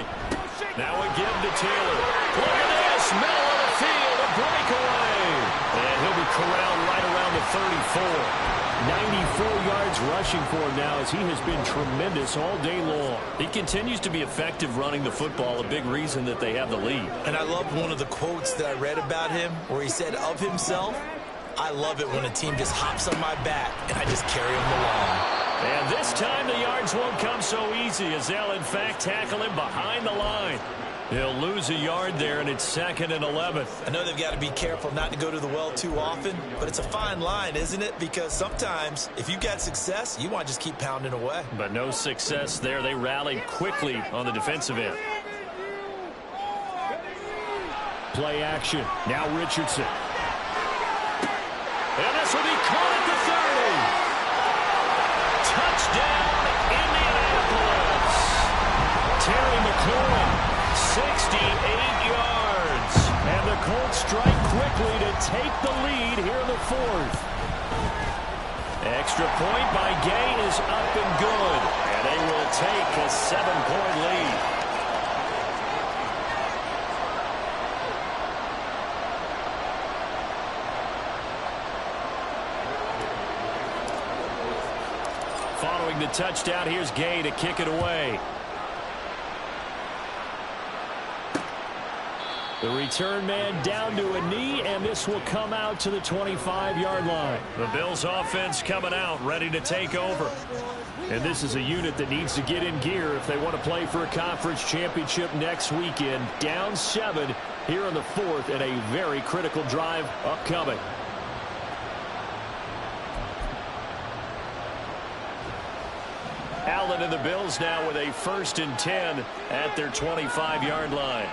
Now again to Taylor. Look at this, middle of the field, a breakaway. And he'll be corralled right around the 34. 94 yards rushing for him now, as he has been tremendous all day long. He continues to be effective running the football, a big reason that they have the lead. And I loved one of the quotes that I read about him where he said of himself, I love it when a team just hops on my back and I just carry them along. And this time the yards won't come so easy, as they'll in fact tackle him behind the line. He'll lose a yard there, and it's 2nd and 11. I know they've got to be careful not to go to the well too often, but it's a fine line, isn't it? Because sometimes, if you've got success, you want to just keep pounding away. But no success there. They rallied quickly on the defensive end. Play action. Now Richardson. And this will be caught at the 30. Touchdown, Indianapolis. Terry McLaurin. 68 yards. And the Colts strike quickly to take the lead here in the fourth. Extra point by Gay is up and good. And they will take a 7-point lead. Following the touchdown, here's Gay to kick it away. The return man down to a knee, and this will come out to the 25-yard line. The Bills offense coming out, ready to take over. And this is a unit that needs to get in gear if they want to play for a conference championship next weekend. Down 7 here in the fourth, and a very critical drive upcoming. Allen and the Bills now with a 1st and 10 at their 25-yard line.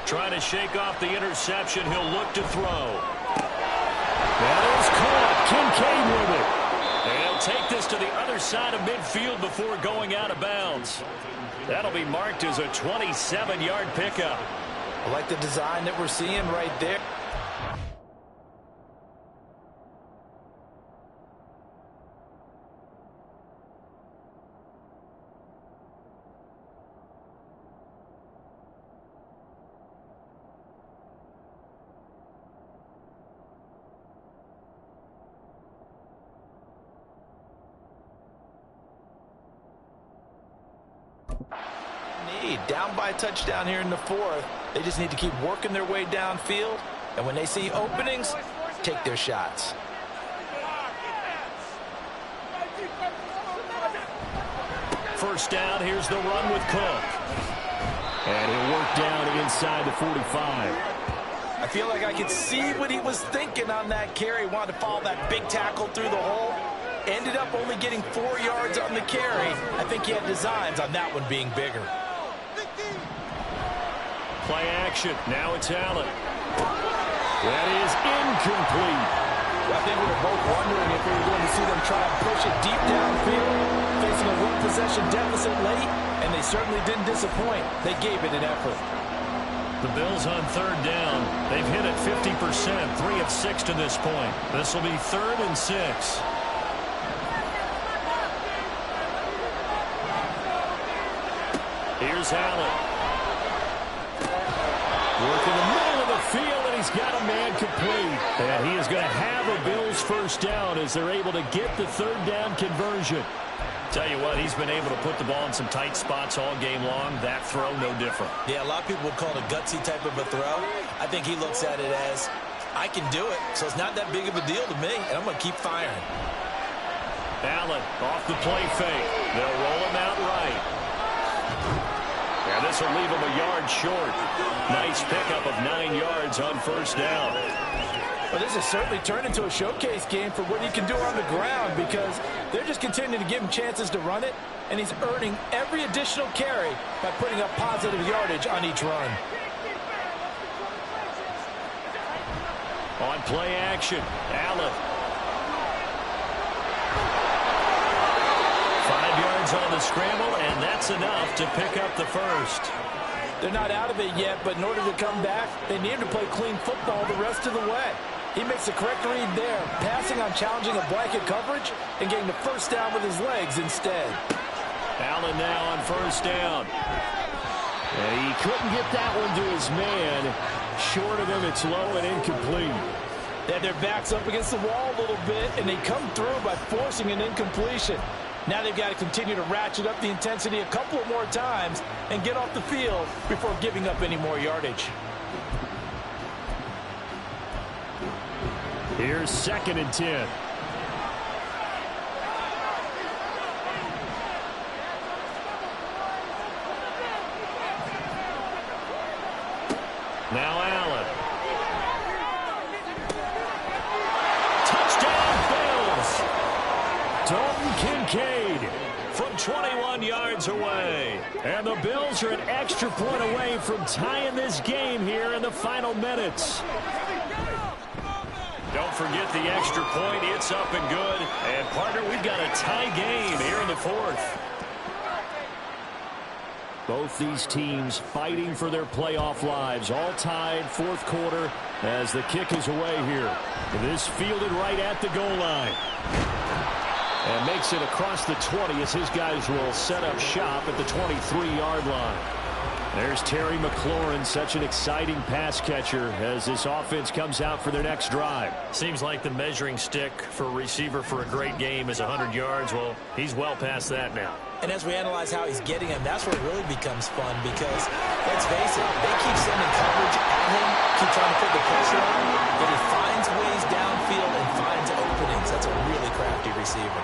Trying to shake off the interception. He'll look to throw. That is caught. Kincaid with it. And he'll take this to the other side of midfield before going out of bounds. That'll be marked as a 27-yard pickup. I like the design that we're seeing right there. Down by a touchdown here in the fourth. They just need to keep working their way downfield. And when they see openings, take their shots. First down, here's the run with Cook. And he'll work down inside the 45. I feel like I could see what he was thinking on that carry. Wanted to follow that big tackle through the hole. Ended up only getting 4 yards on the carry. I think he had designs on that one being bigger. Play action. Now it's Allen. That is incomplete. I think we were both wondering if we were going to see them try and push it deep downfield, facing a one-possession deficit late, and they certainly didn't disappoint. They gave it an effort. The Bills on third down. They've hit it 50%, 3 of 6 to this point. This will be 3rd and 6. Here's Allen. Work in the middle of the field, and he's got a man complete. And he is going to have a Bills first down as they're able to get the third down conversion. Tell you what, he's been able to put the ball in some tight spots all game long. That throw, no different. Yeah, a lot of people would call it a gutsy type of a throw. I think he looks at it as, I can do it, so it's not that big of a deal to me, and I'm going to keep firing. Allen off the play fake. They'll roll him out right. And this will leave him a yard short. Nice pickup of 9 yards on first down. Well, this has certainly turned into a showcase game for what he can do on the ground because they're just continuing to give him chances to run it, and he's earning every additional carry by putting up positive yardage on each run. On play action, Allen. 5 yards on the scramble, and that's enough to pick up the first. They're not out of it yet, but in order to come back, they need to play clean football the rest of the way. He makes the correct read there, passing on challenging a blanket coverage and getting the first down with his legs instead. Allen now on first down. And he couldn't get that one to his man. Short of him, it's low and incomplete. They had their backs up against the wall a little bit, and they come through by forcing an incompletion. Now they've got to continue to ratchet up the intensity a couple of more times and get off the field before giving up any more yardage. Here's 2nd and 10. Now Allen. Touchdown Bills. Dalton Kincaid from 21 yards away. And the Bills are an extra point away from tying this game here in the final minutes. Don't forget the extra point. It's up and good. And, partner, we've got a tie game here in the fourth. Both these teams fighting for their playoff lives. All tied, fourth quarter, as the kick is away here. This fielded right at the goal line. And makes it across the 20 as his guys will set up shop at the 23-yard line. There's Terry McLaurin, such an exciting pass catcher as this offense comes out for their next drive. Seems like the measuring stick for a receiver for a great game is 100 yards. Well, he's well past that now. And as we analyze how he's getting him, that's where it really becomes fun because, let's face it, they keep sending coverage at him, keep trying to put the pressure on him, but he finds ways downfield and finds openings. That's a really crafty receiver.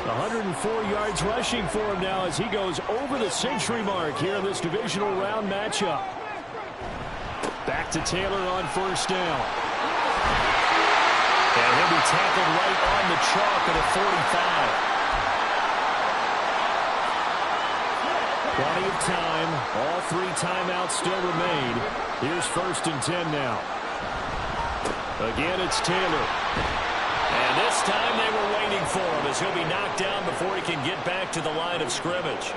104 yards rushing for him now as he goes over the century mark here in this divisional round matchup. Back to Taylor on first down. And he'll be tackled right on the chalk at a 45. Plenty of time. All 3 timeouts still remain. Here's 1st and 10 now. Again, it's Taylor. And this time they were waiting for him as he'll be knocked down before he can get back to the line of scrimmage.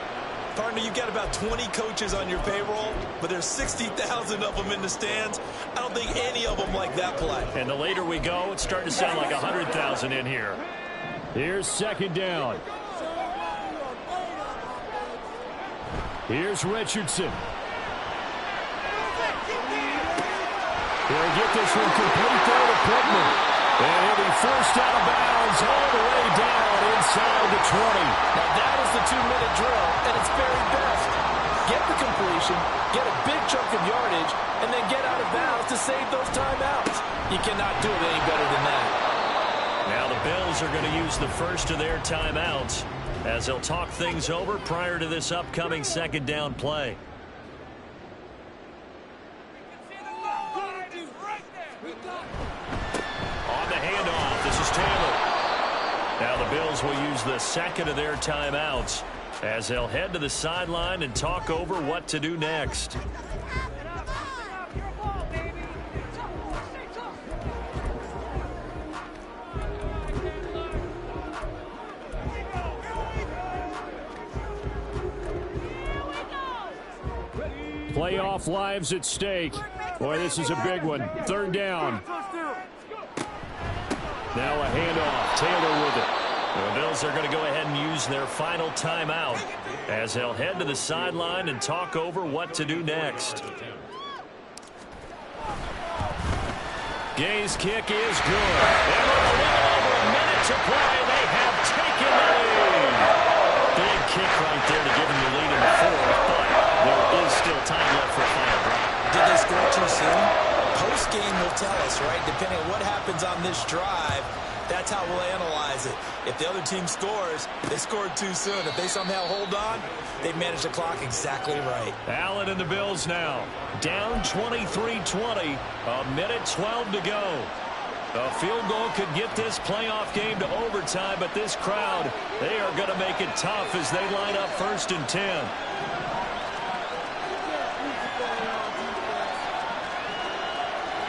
Partner, you've got about 20 coaches on your payroll, but there's 60,000 of them in the stands. I don't think any of them like that play. And the later we go, it's starting to sound like 100,000 in here. Here's 2nd down. Here's Richardson. He'll get this one complete there to Pittman. And he'll be forced out of bounds all the way down inside the Now that is the 2-minute drill at its very best. Get the completion, get a big chunk of yardage, and then get out of bounds to save those timeouts. You cannot do it any better than that. Now the Bills are going to use the first of their timeouts as they'll talk things over prior to this upcoming second down play. On the handoff, this is Taylor. Now the Bills will use the second of their timeouts as they'll head to the sideline and talk over what to do next. Playoff lives at stake. Boy, this is a big one. Third down. Now a handoff. Taylor with it. The Bills are going to go ahead and use their final timeout as they'll head to the sideline and talk over what to do next. Gay's kick is good. And with a little over a minute to play, they have taken the lead. Big kick right there to give them the lead in the fourth, but there is still time left for a final drive. Did they score too soon? Post-game will tell us, right? Depending on what happens on this drive, that's how we'll analyze it. If the other team scores, they scored too soon. If they somehow hold on, they've managed the clock exactly right. Allen and the Bills now down 23-20, a minute 12 to go. A field goal could get this playoff game to overtime, but this crowd, they are going to make it tough as they line up 1st and 10.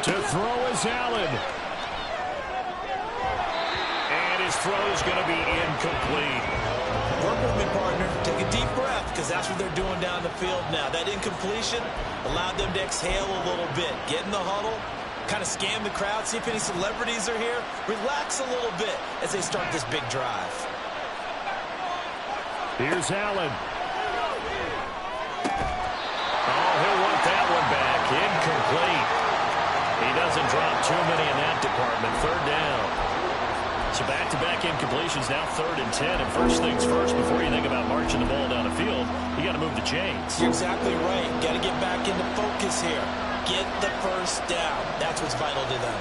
To throw is Allen. And his throw is going to be incomplete. Work with me, partner. Take a deep breath, because that's what they're doing down the field now. That incompletion allowed them to exhale a little bit. Get in the huddle, kind of scan the crowd, see if any celebrities are here. Relax a little bit as they start this big drive. Here's Allen. Oh, he'll want that one back. Incomplete. He doesn't drop too many in that department. Third down. So back-to-back incompletions, now 3rd and 10. And first things first, before you think about marching the ball down the field, you got to move the chains. You're exactly right. Got to get back into focus here. Get the first down. That's what's vital to them.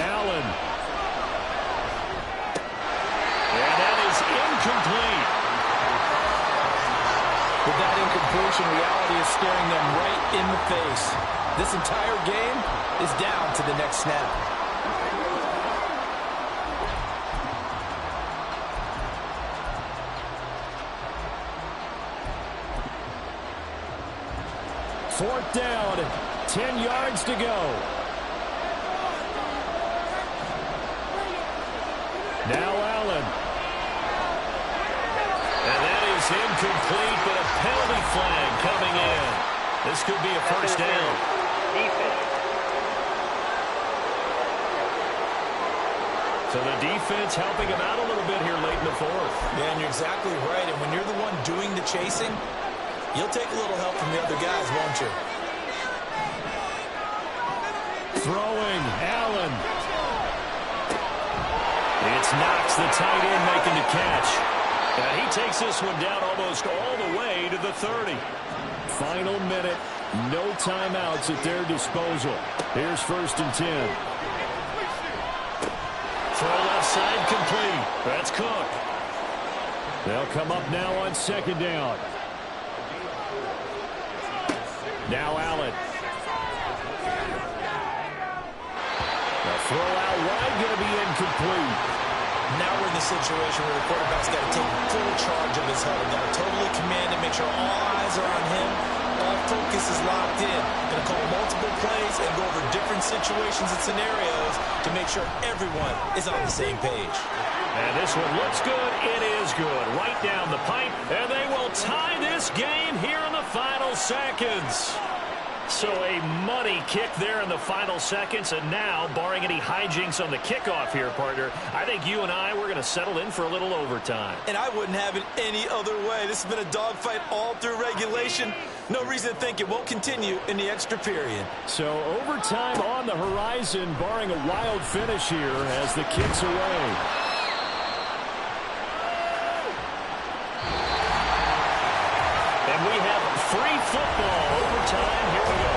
Allen. And that is incomplete. With that incompletion, reality is staring them right in the face. This entire game is down to the next snap. Fourth down. 10 yards to go. Now Allen. And that is incomplete, but a penalty flag coming in. This could be a first down. So the defense helping him out a little bit here late in the fourth. Yeah, and you're exactly right. And when you're the one doing the chasing, you'll take a little help from the other guys, won't you? Throwing, Allen. It's Knox, the tight end, making the catch. And he takes this one down almost all the way to the 30. Final minute. No timeouts at their disposal. Here's 1st and 10. Throw left side complete. That's Cook. They'll come up now on 2nd down. Now Allen. The throw out wide going to be incomplete. Now we're in the situation where the quarterback's got to take full charge of his huddle. Got to totally command and make sure all eyes are on him. All focus is locked in. Going to call multiple plays and go over different situations and scenarios to make sure everyone is on the same page. And this one looks good. It is good. Right down the pipe. And they will tie this game here in the final seconds. So a money kick there in the final seconds. And now, barring any hijinks on the kickoff here, partner, I think you and I, we're going to settle in for a little overtime. And I wouldn't have it any other way. This has been a dogfight all through regulation. No reason to think it won't continue in the extra period. So overtime on the horizon, barring a wild finish here as the kick's away. And we have free football overtime. Here we go.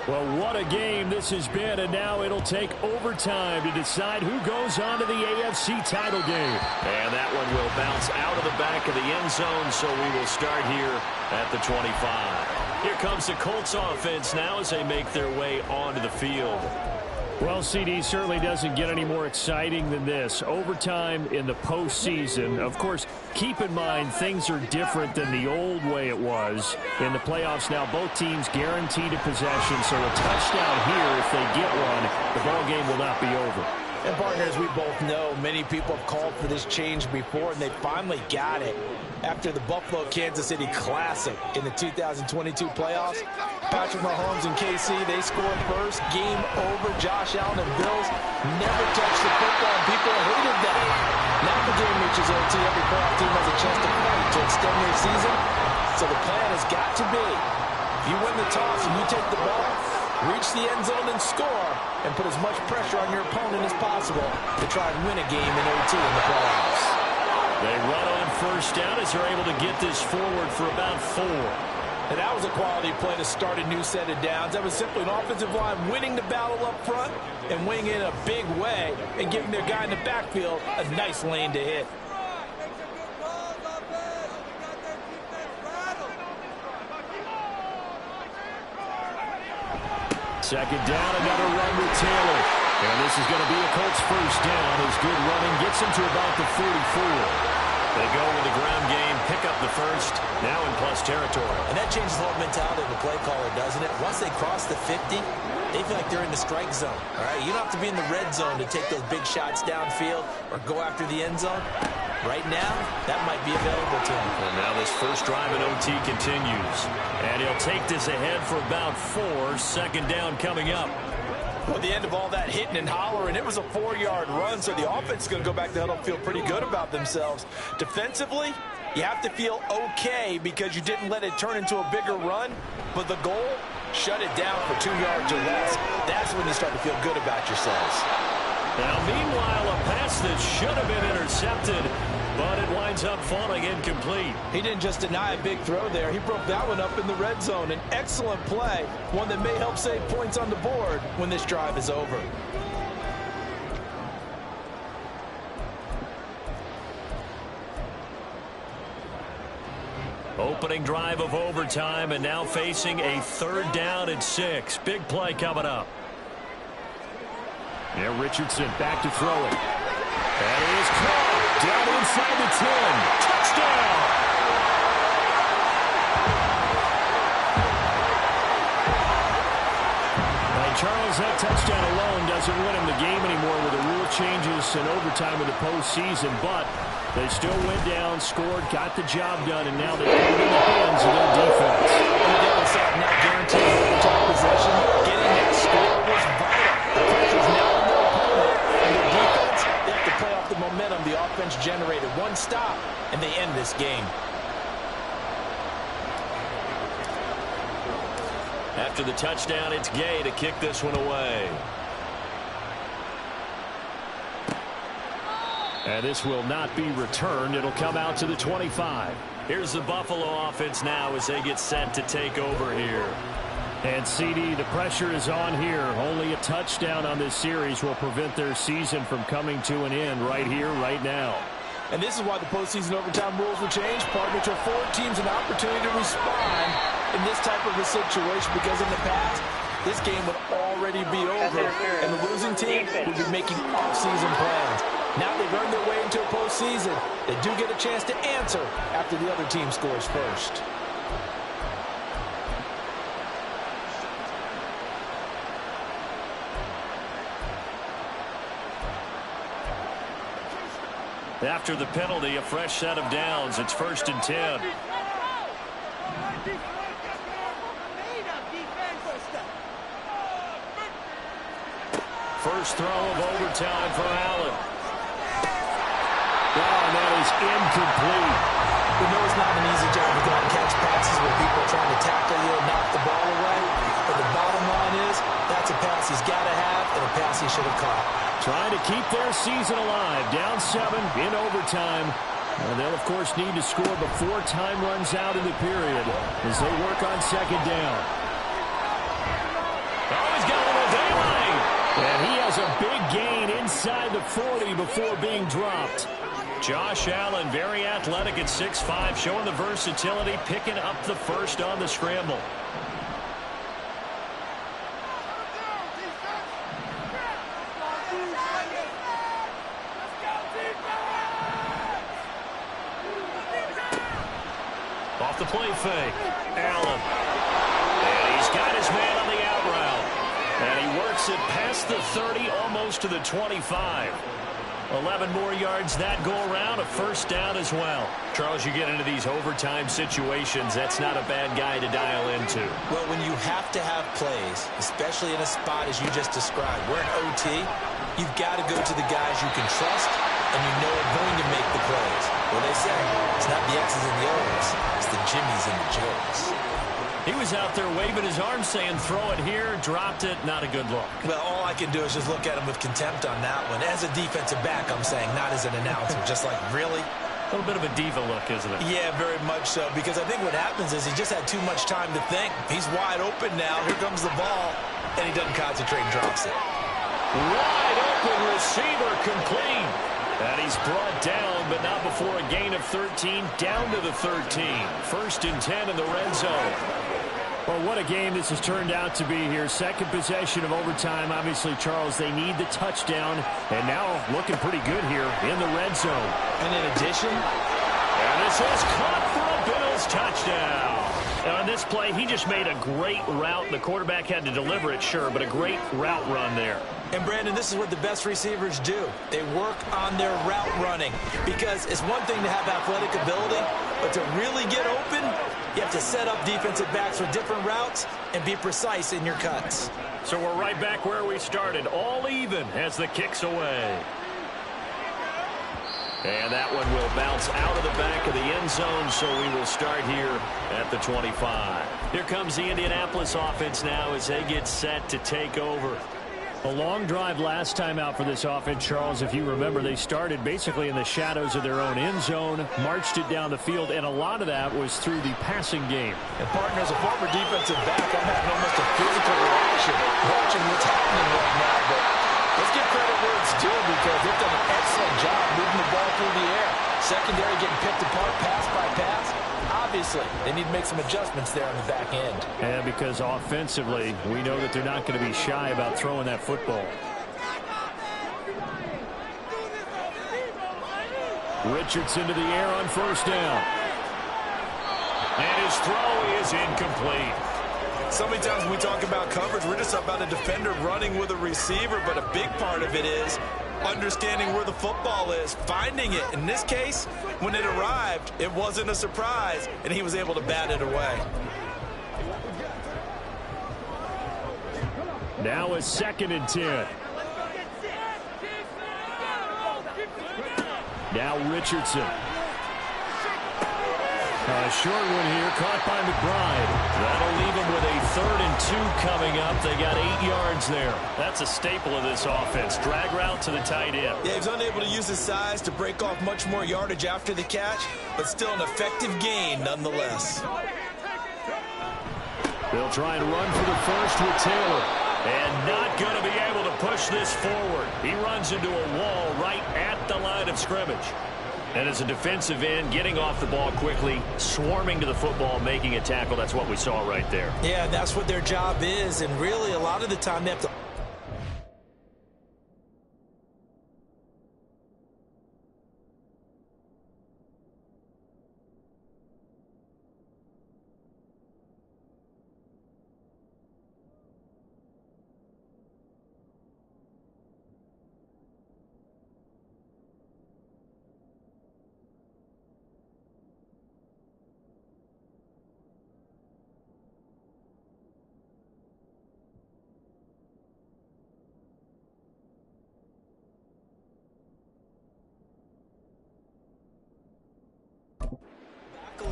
Well, what a game this has been, and now it'll take overtime to decide who goes on to the AFC title game. And that one will bounce out of the back of the end zone, so we will start here at the 25. Here comes the Colts offense now as they make their way onto the field. Well, CD certainly doesn't get any more exciting than this. Overtime in the postseason. Of course, keep in mind things are different than the old way it was. In the playoffs now, both teams guaranteed a possession, so a touchdown here, if they get one, the ball game will not be over. And partners, we both know many people have called for this change before, and they finally got it. After the Buffalo-Kansas City Classic in the 2022 playoffs, Patrick Mahomes and KC, they scored first. Game over. Josh Allen and Bills never touched the football, and people hated that. Now the game reaches OT. Every playoff team has a chance to fight to extend their season. So the plan has got to be, if you win the toss and you take the ball, reach the end zone and score, and put as much pressure on your opponent as possible to try and win a game in OT in the playoffs. They run on first down as they're able to get this forward for about 4. And that was a quality play to start a new set of downs. That was simply an offensive line winning the battle up front and winning it in a big way and giving their guy in the backfield a nice lane to hit. Second down, another run with Taylor. And this is going to be a Colts first down as good running gets him to about the 44. They go with the ground game, pick up the first, now in plus territory. And that changes the whole mentality of the play caller, doesn't it? Once they cross the 50, they feel like they're in the strike zone. All right, you don't have to be in the red zone to take those big shots downfield or go after the end zone. Right now, that might be available to him. And now this first drive in OT continues. And he'll take this ahead for about 4. Second down coming up. Well, at the end of all that hitting and hollering, it was a 4-yard run, so the offense is going to go back to the huddle and feel pretty good about themselves. Defensively, you have to feel okay because you didn't let it turn into a bigger run, but the goal, shut it down for 2 yards or less. That's when you start to feel good about yourselves. Now, meanwhile, a pass that should have been intercepted, but it winds up falling incomplete. He didn't just deny a big throw there. He broke that one up in the red zone. An excellent play, one that may help save points on the board when this drive is over. Opening drive of overtime, and now facing a 3rd down and 6. Big play coming up. Now Richardson back to throw it. That is caught. Down inside the 10. Touchdown! And Charles, that touchdown alone doesn't win him the game anymore with the rule changes and overtime in the postseason, but they still went down, scored, got the job done, and now they're in the hands of their defense. On the downside, not guaranteeing overtime possession. Getting that score was vital. The pressure's now on their opponent, and their defense, they have to play off the momentum the offense generated. One stop, and they end this game. After the touchdown, it's Gay to kick this one away. And this will not be returned. It'll come out to the 25. Here's the Buffalo offense now as they get set to take over here. And CD, the pressure is on here. Only a touchdown on this series will prevent their season from coming to an end right here, right now. And this is why the postseason overtime rules were changed, partner, to afford teams an opportunity to respond in this type of a situation, because in the past, this game would already be over, and the losing team would be making off-season plans. Now they've earned their way into a postseason. They do get a chance to answer after the other team scores first. After the penalty, a fresh set of downs. It's 1st and 10. First throw of overtime for Allen. and that is incomplete. We know it's not an easy job to go out and catch passes where people are trying to tackle you and knock the ball away. But the bottom line is, that's a pass he's got to have and a pass he should have caught. Trying to keep their season alive. Down 7 in overtime. And they'll, of course, need to score before time runs out in the period as they work on second down. Oh, he's got a little daylight. And he has a big gain inside the 40 before being dropped. Josh Allen, very athletic at 6'5", showing the versatility, picking up the first on the scramble. Off the play fake, Allen. And he's got his man on the out route. And he works it past the 30, almost to the 25. 11 more yards that go around, a first down as well. Charles, you get into these overtime situations, that's not a bad guy to dial into. Well, when you have to have plays, especially in a spot as you just described, we're in OT, you've got to go to the guys you can trust and you know are going to make the plays. Well, they say it's not the X's and the O's, it's the Jimmies and the Joes. He was out there waving his arm saying, throw it here, dropped it, not a good look. Well, all I can do is just look at him with contempt on that one. As a defensive back, I'm saying, not as an announcer. Just like, really? A little bit of a diva look, isn't it? Yeah, very much so. Because I think what happens is he just had too much time to think. He's wide open now. Here comes the ball. And he doesn't concentrate and drops it. Wide open receiver complete. And he's brought down, but not before a gain of 13, down to the 13. First and 10 in the red zone. Well, what a game this has turned out to be here. Second possession of overtime. Obviously, Charles, they need the touchdown. And now looking pretty good here in the red zone. And in addition, and this is caught for a Bills touchdown. And on this play, he just made a great route. The quarterback had to deliver it, sure, but a great route run there. And, Brandon, this is what the best receivers do. They work on their route running because it's one thing to have athletic ability, but to really get open, you have to set up defensive backs with different routes and be precise in your cuts. So we're right back where we started, all even as the kick's away. And that one will bounce out of the back of the end zone, so we will start here at the 25. Here comes the Indianapolis offense now as they get set to take over. A long drive last time out for this offense, Charles. If you remember, they started basically in the shadows of their own end zone, marched it down the field, and a lot of that was through the passing game. And, partner, as a former defensive back, I'm having almost a physical reaction watching what's happening right now. But let's give credit where it's due because they've done an excellent job moving the ball through the air. Secondary getting picked apart pass by pass. Obviously, they need to make some adjustments there on the back end. And because offensively, we know that they're not going to be shy about throwing that football. Richardson to the air on first down. And his throw is incomplete. So many times when we talk about coverage, we're just about a defender running with a receiver, but a big part of it is understanding where the football is, finding it. In this case, when it arrived, it wasn't a surprise, and he was able to bat it away. Now a second and 10. Now Richardson. A short one here, caught by McBride. That'll leave him with a 3rd and 2 coming up. They got 8 yards there. That's a staple of this offense. Drag route to the tight end. Yeah, he was unable to use his size to break off much more yardage after the catch, but still an effective gain nonetheless. They'll try and run for the first with Taylor. And not going to be able to push this forward. He runs into a wall right at the line of scrimmage. And as a defensive end, getting off the ball quickly, swarming to the football, making a tackle, that's what we saw right there. Yeah, that's what their job is, and really a lot of the time they have to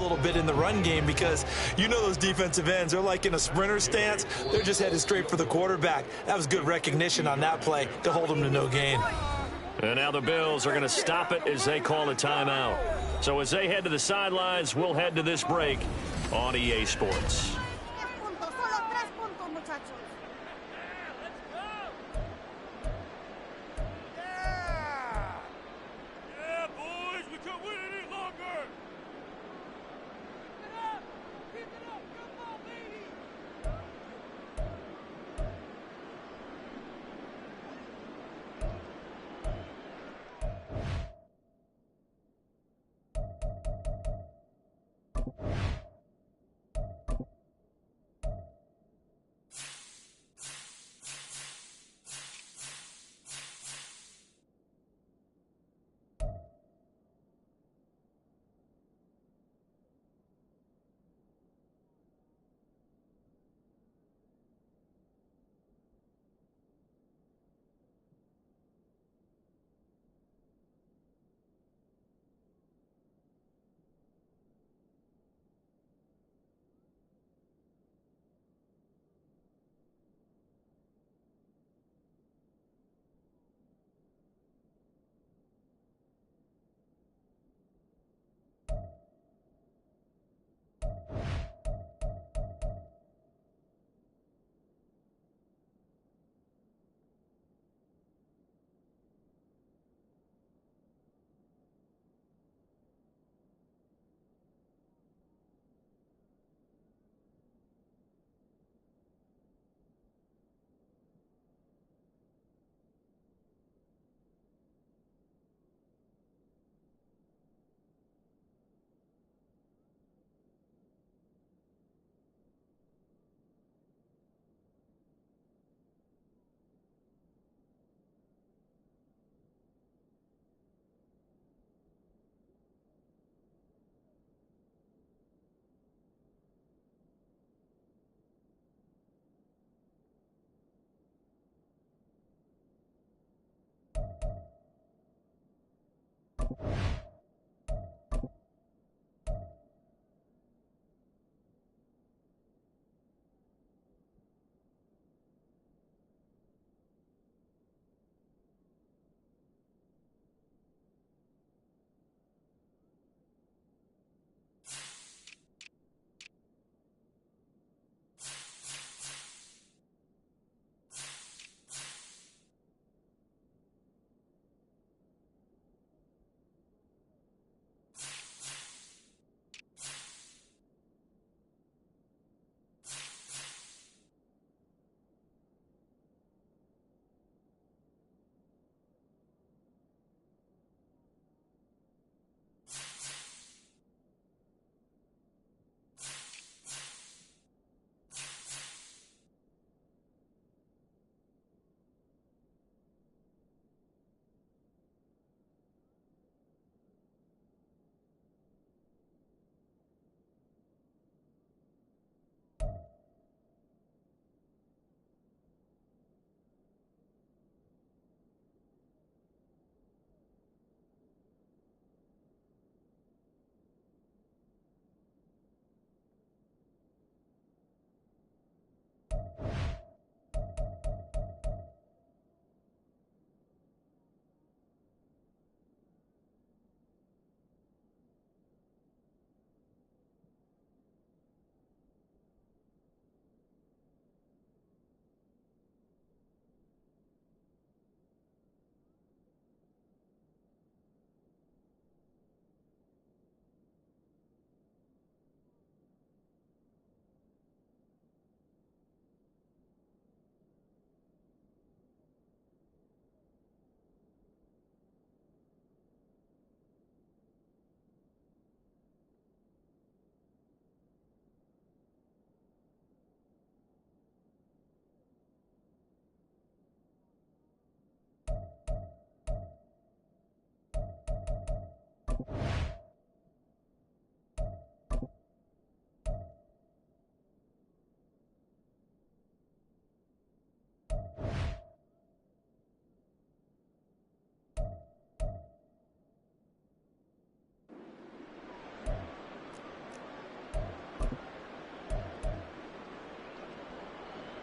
a little bit in the run game because you know those defensive ends, they're like in a sprinter stance. They're just headed straight for the quarterback. That was good recognition on that play to hold them to no gain. And now the Bills are going to stop it as they call a timeout. So as they head to the sidelines, we'll head to this break on EA Sports.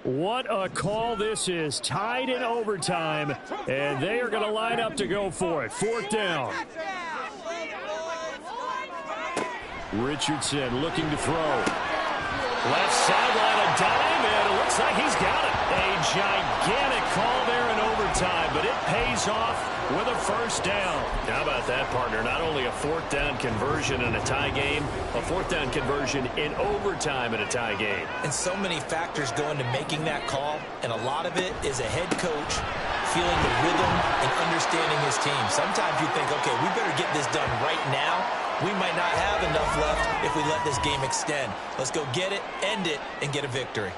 What a call this is. Tied in overtime, and they are going to line up to go for it. 4th down. Richardson looking to throw. Left sideline, a dime, and it looks like he's got it. A gigantic call there in overtime, but it pays off with a 1st down. How about that, partner? Not only a 4th down conversion in a tie game, a 4th down conversion in overtime in a tie game. And so many factors go into making that call, and a lot of it is a head coach feeling the rhythm and understanding his team. Sometimes you think, okay, we better get this done right now. We might not have enough left if we let this game extend. Let's go get it, end it, and get a victory.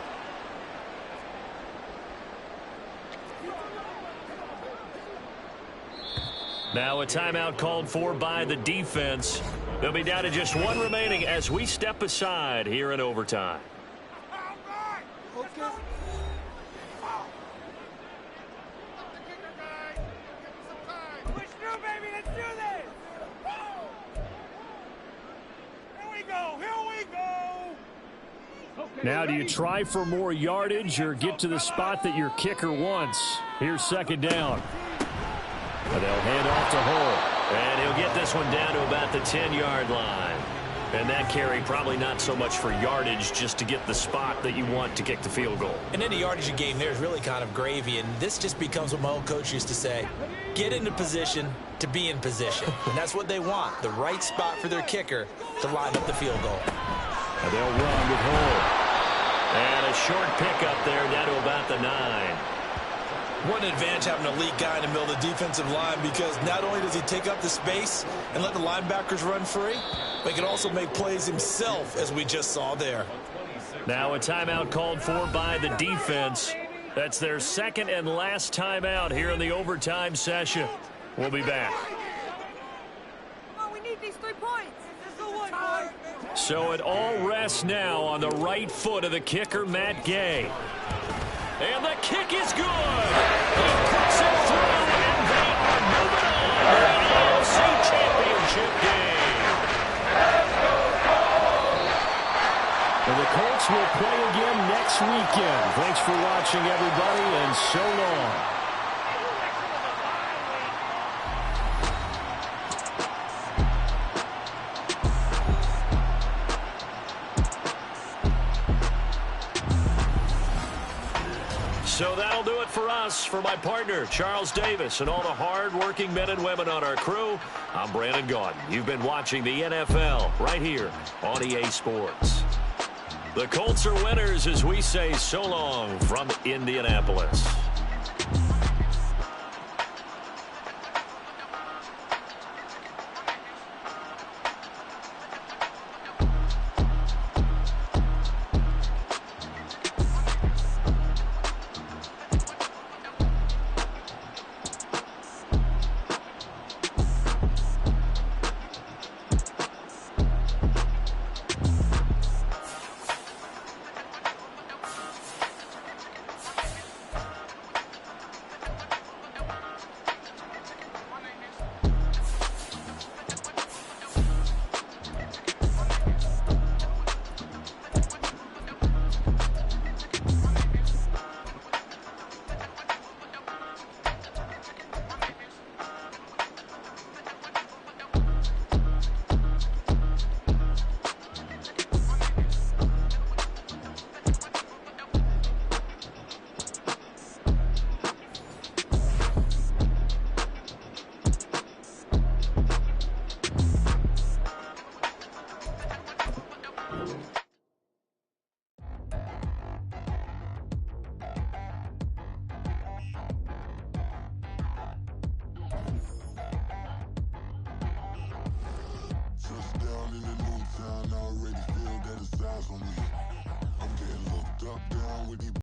Now a timeout called for by the defense. They'll be down to just 1 remaining as we step aside here in overtime. Now, do you try for more yardage or get to the spot that your kicker wants? Here's 2nd down. And they'll hand off to Hull. And he'll get this one down to about the 10-yard line. And that carry probably not so much for yardage, just to get the spot that you want to kick the field goal. And any yardage game there is really kind of gravy, and this just becomes what my old coach used to say. Get into position to be in position. And that's what they want, the right spot for their kicker to line up the field goal. And they'll run with Hull. And a short pickup there down to about the 9. What an advantage having an elite guy in the middle of the defensive line, because not only does he take up the space and let the linebackers run free, but he can also make plays himself, as we just saw there. Now a timeout called for by the defense. That's their 2nd and last timeout here in the overtime session. We'll be back. Come on, we need these 3 points. This is the one, boy. So it all rests now on the right foot of the kicker, Matt Gay. And the kick is good. He puts it through, and they are moving on to the AFC Championship game. And the Colts will play again next weekend. Thanks for watching, everybody, and so long. So that'll do it for us. For my partner, Charles Davis, and all the hard-working men and women on our crew, I'm Brandon Gaudin. You've been watching the NFL right here on EA Sports. The Colts are winners as we say so long from Indianapolis.